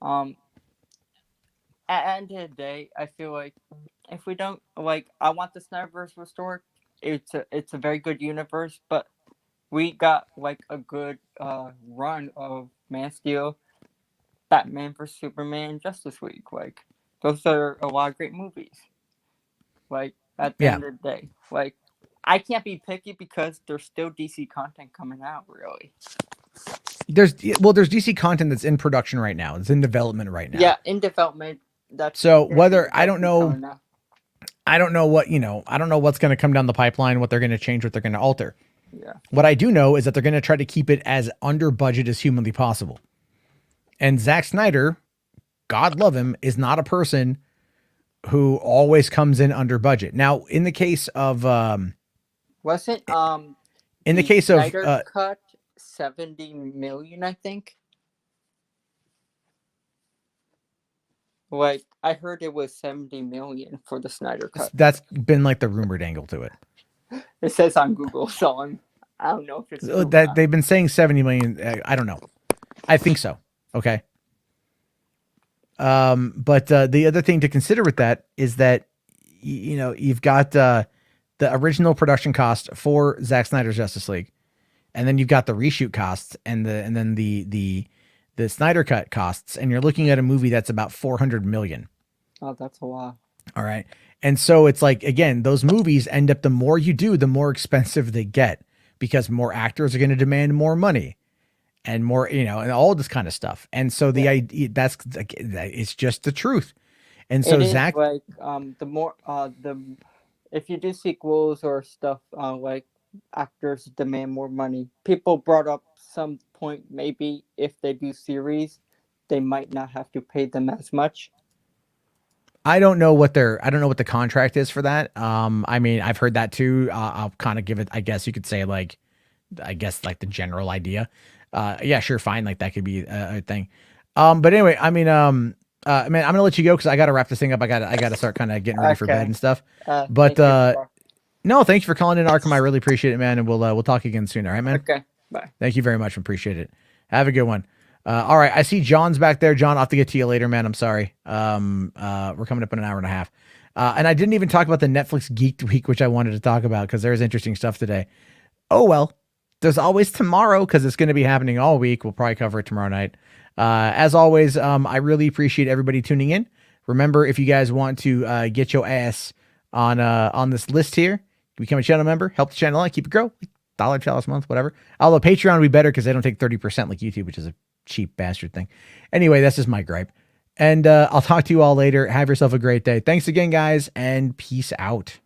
at the end of the day, I feel like if we don't, like, I want the Snyderverse restored. It's a very good universe, but we got, like, a good run of Man of Steel, Batman vs. Superman, Justice League, like. Those are a lot of great movies. Like, at the end of the day. Like, I can't be picky because there's still DC content coming out, really. There's DC content that's in production right now. It's in development right now. Yeah, in development. So whether, I don't know what, you know, I don't know what's going to come down the pipeline, what they're going to change, what they're going to alter. Yeah. What I do know is that they're going to try to keep it as under budget as humanly possible. And Zack Snyder, God love him, is not a person who always comes in under budget. Now, in the case of wasn't in the case of Snyder cut 70 million, I think. Like, I heard it was 70 million for the Snyder cut. That's been like the rumored angle to it. It says on Google, so I don't know if it's true that they've been saying 70 million. I don't know. I think so. Okay. But the other thing to consider with that is that, you know, you've got the original production cost for Zack Snyder's Justice League, and then you've got the reshoot costs and then the Snyder cut costs, and you're looking at a movie that's about 400 million. Oh, that's a lot. All right. And so it's like, again, those movies end up, the more you do, the more expensive they get, because more actors are going to demand more money. And more, you know, and all this kind of stuff. And so the idea, it's just the truth. And so Zach, like, if you do sequels or stuff, like, actors demand more money. People brought up some point, maybe if they do series, they might not have to pay them as much. I don't know what the contract is for that. I mean, I've heard that too. I'll kind of give it, I guess you could say, like, the general idea. Yeah, sure, fine. Like, that could be a thing. But anyway, I mean, man, I'm gonna let you go because I gotta wrap this thing up. I gotta start kind of getting ready for bed and stuff. But no, thanks for calling in, Arkham. I really appreciate it, man. And we'll talk again soon. All right, man. Okay, bye. Thank you very much. Appreciate it. Have a good one. All right, I see John's back there. John, I'll have to get to you later, man. I'm sorry. We're coming up in an hour and a half. And I didn't even talk about the Netflix Geeked Week, which I wanted to talk about because there's interesting stuff today. Oh well. There's always tomorrow because it's going to be happening all week. We'll probably cover it tomorrow night. As always, I really appreciate everybody tuning in. Remember, if you guys want to get your ass on this list here, become a channel member, help the channel out, keep it grow, $1 a month, whatever. Although Patreon would be better because they don't take 30% like YouTube, which is a cheap bastard thing. Anyway, that's just my gripe. And I'll talk to you all later. Have yourself a great day. Thanks again, guys, and peace out.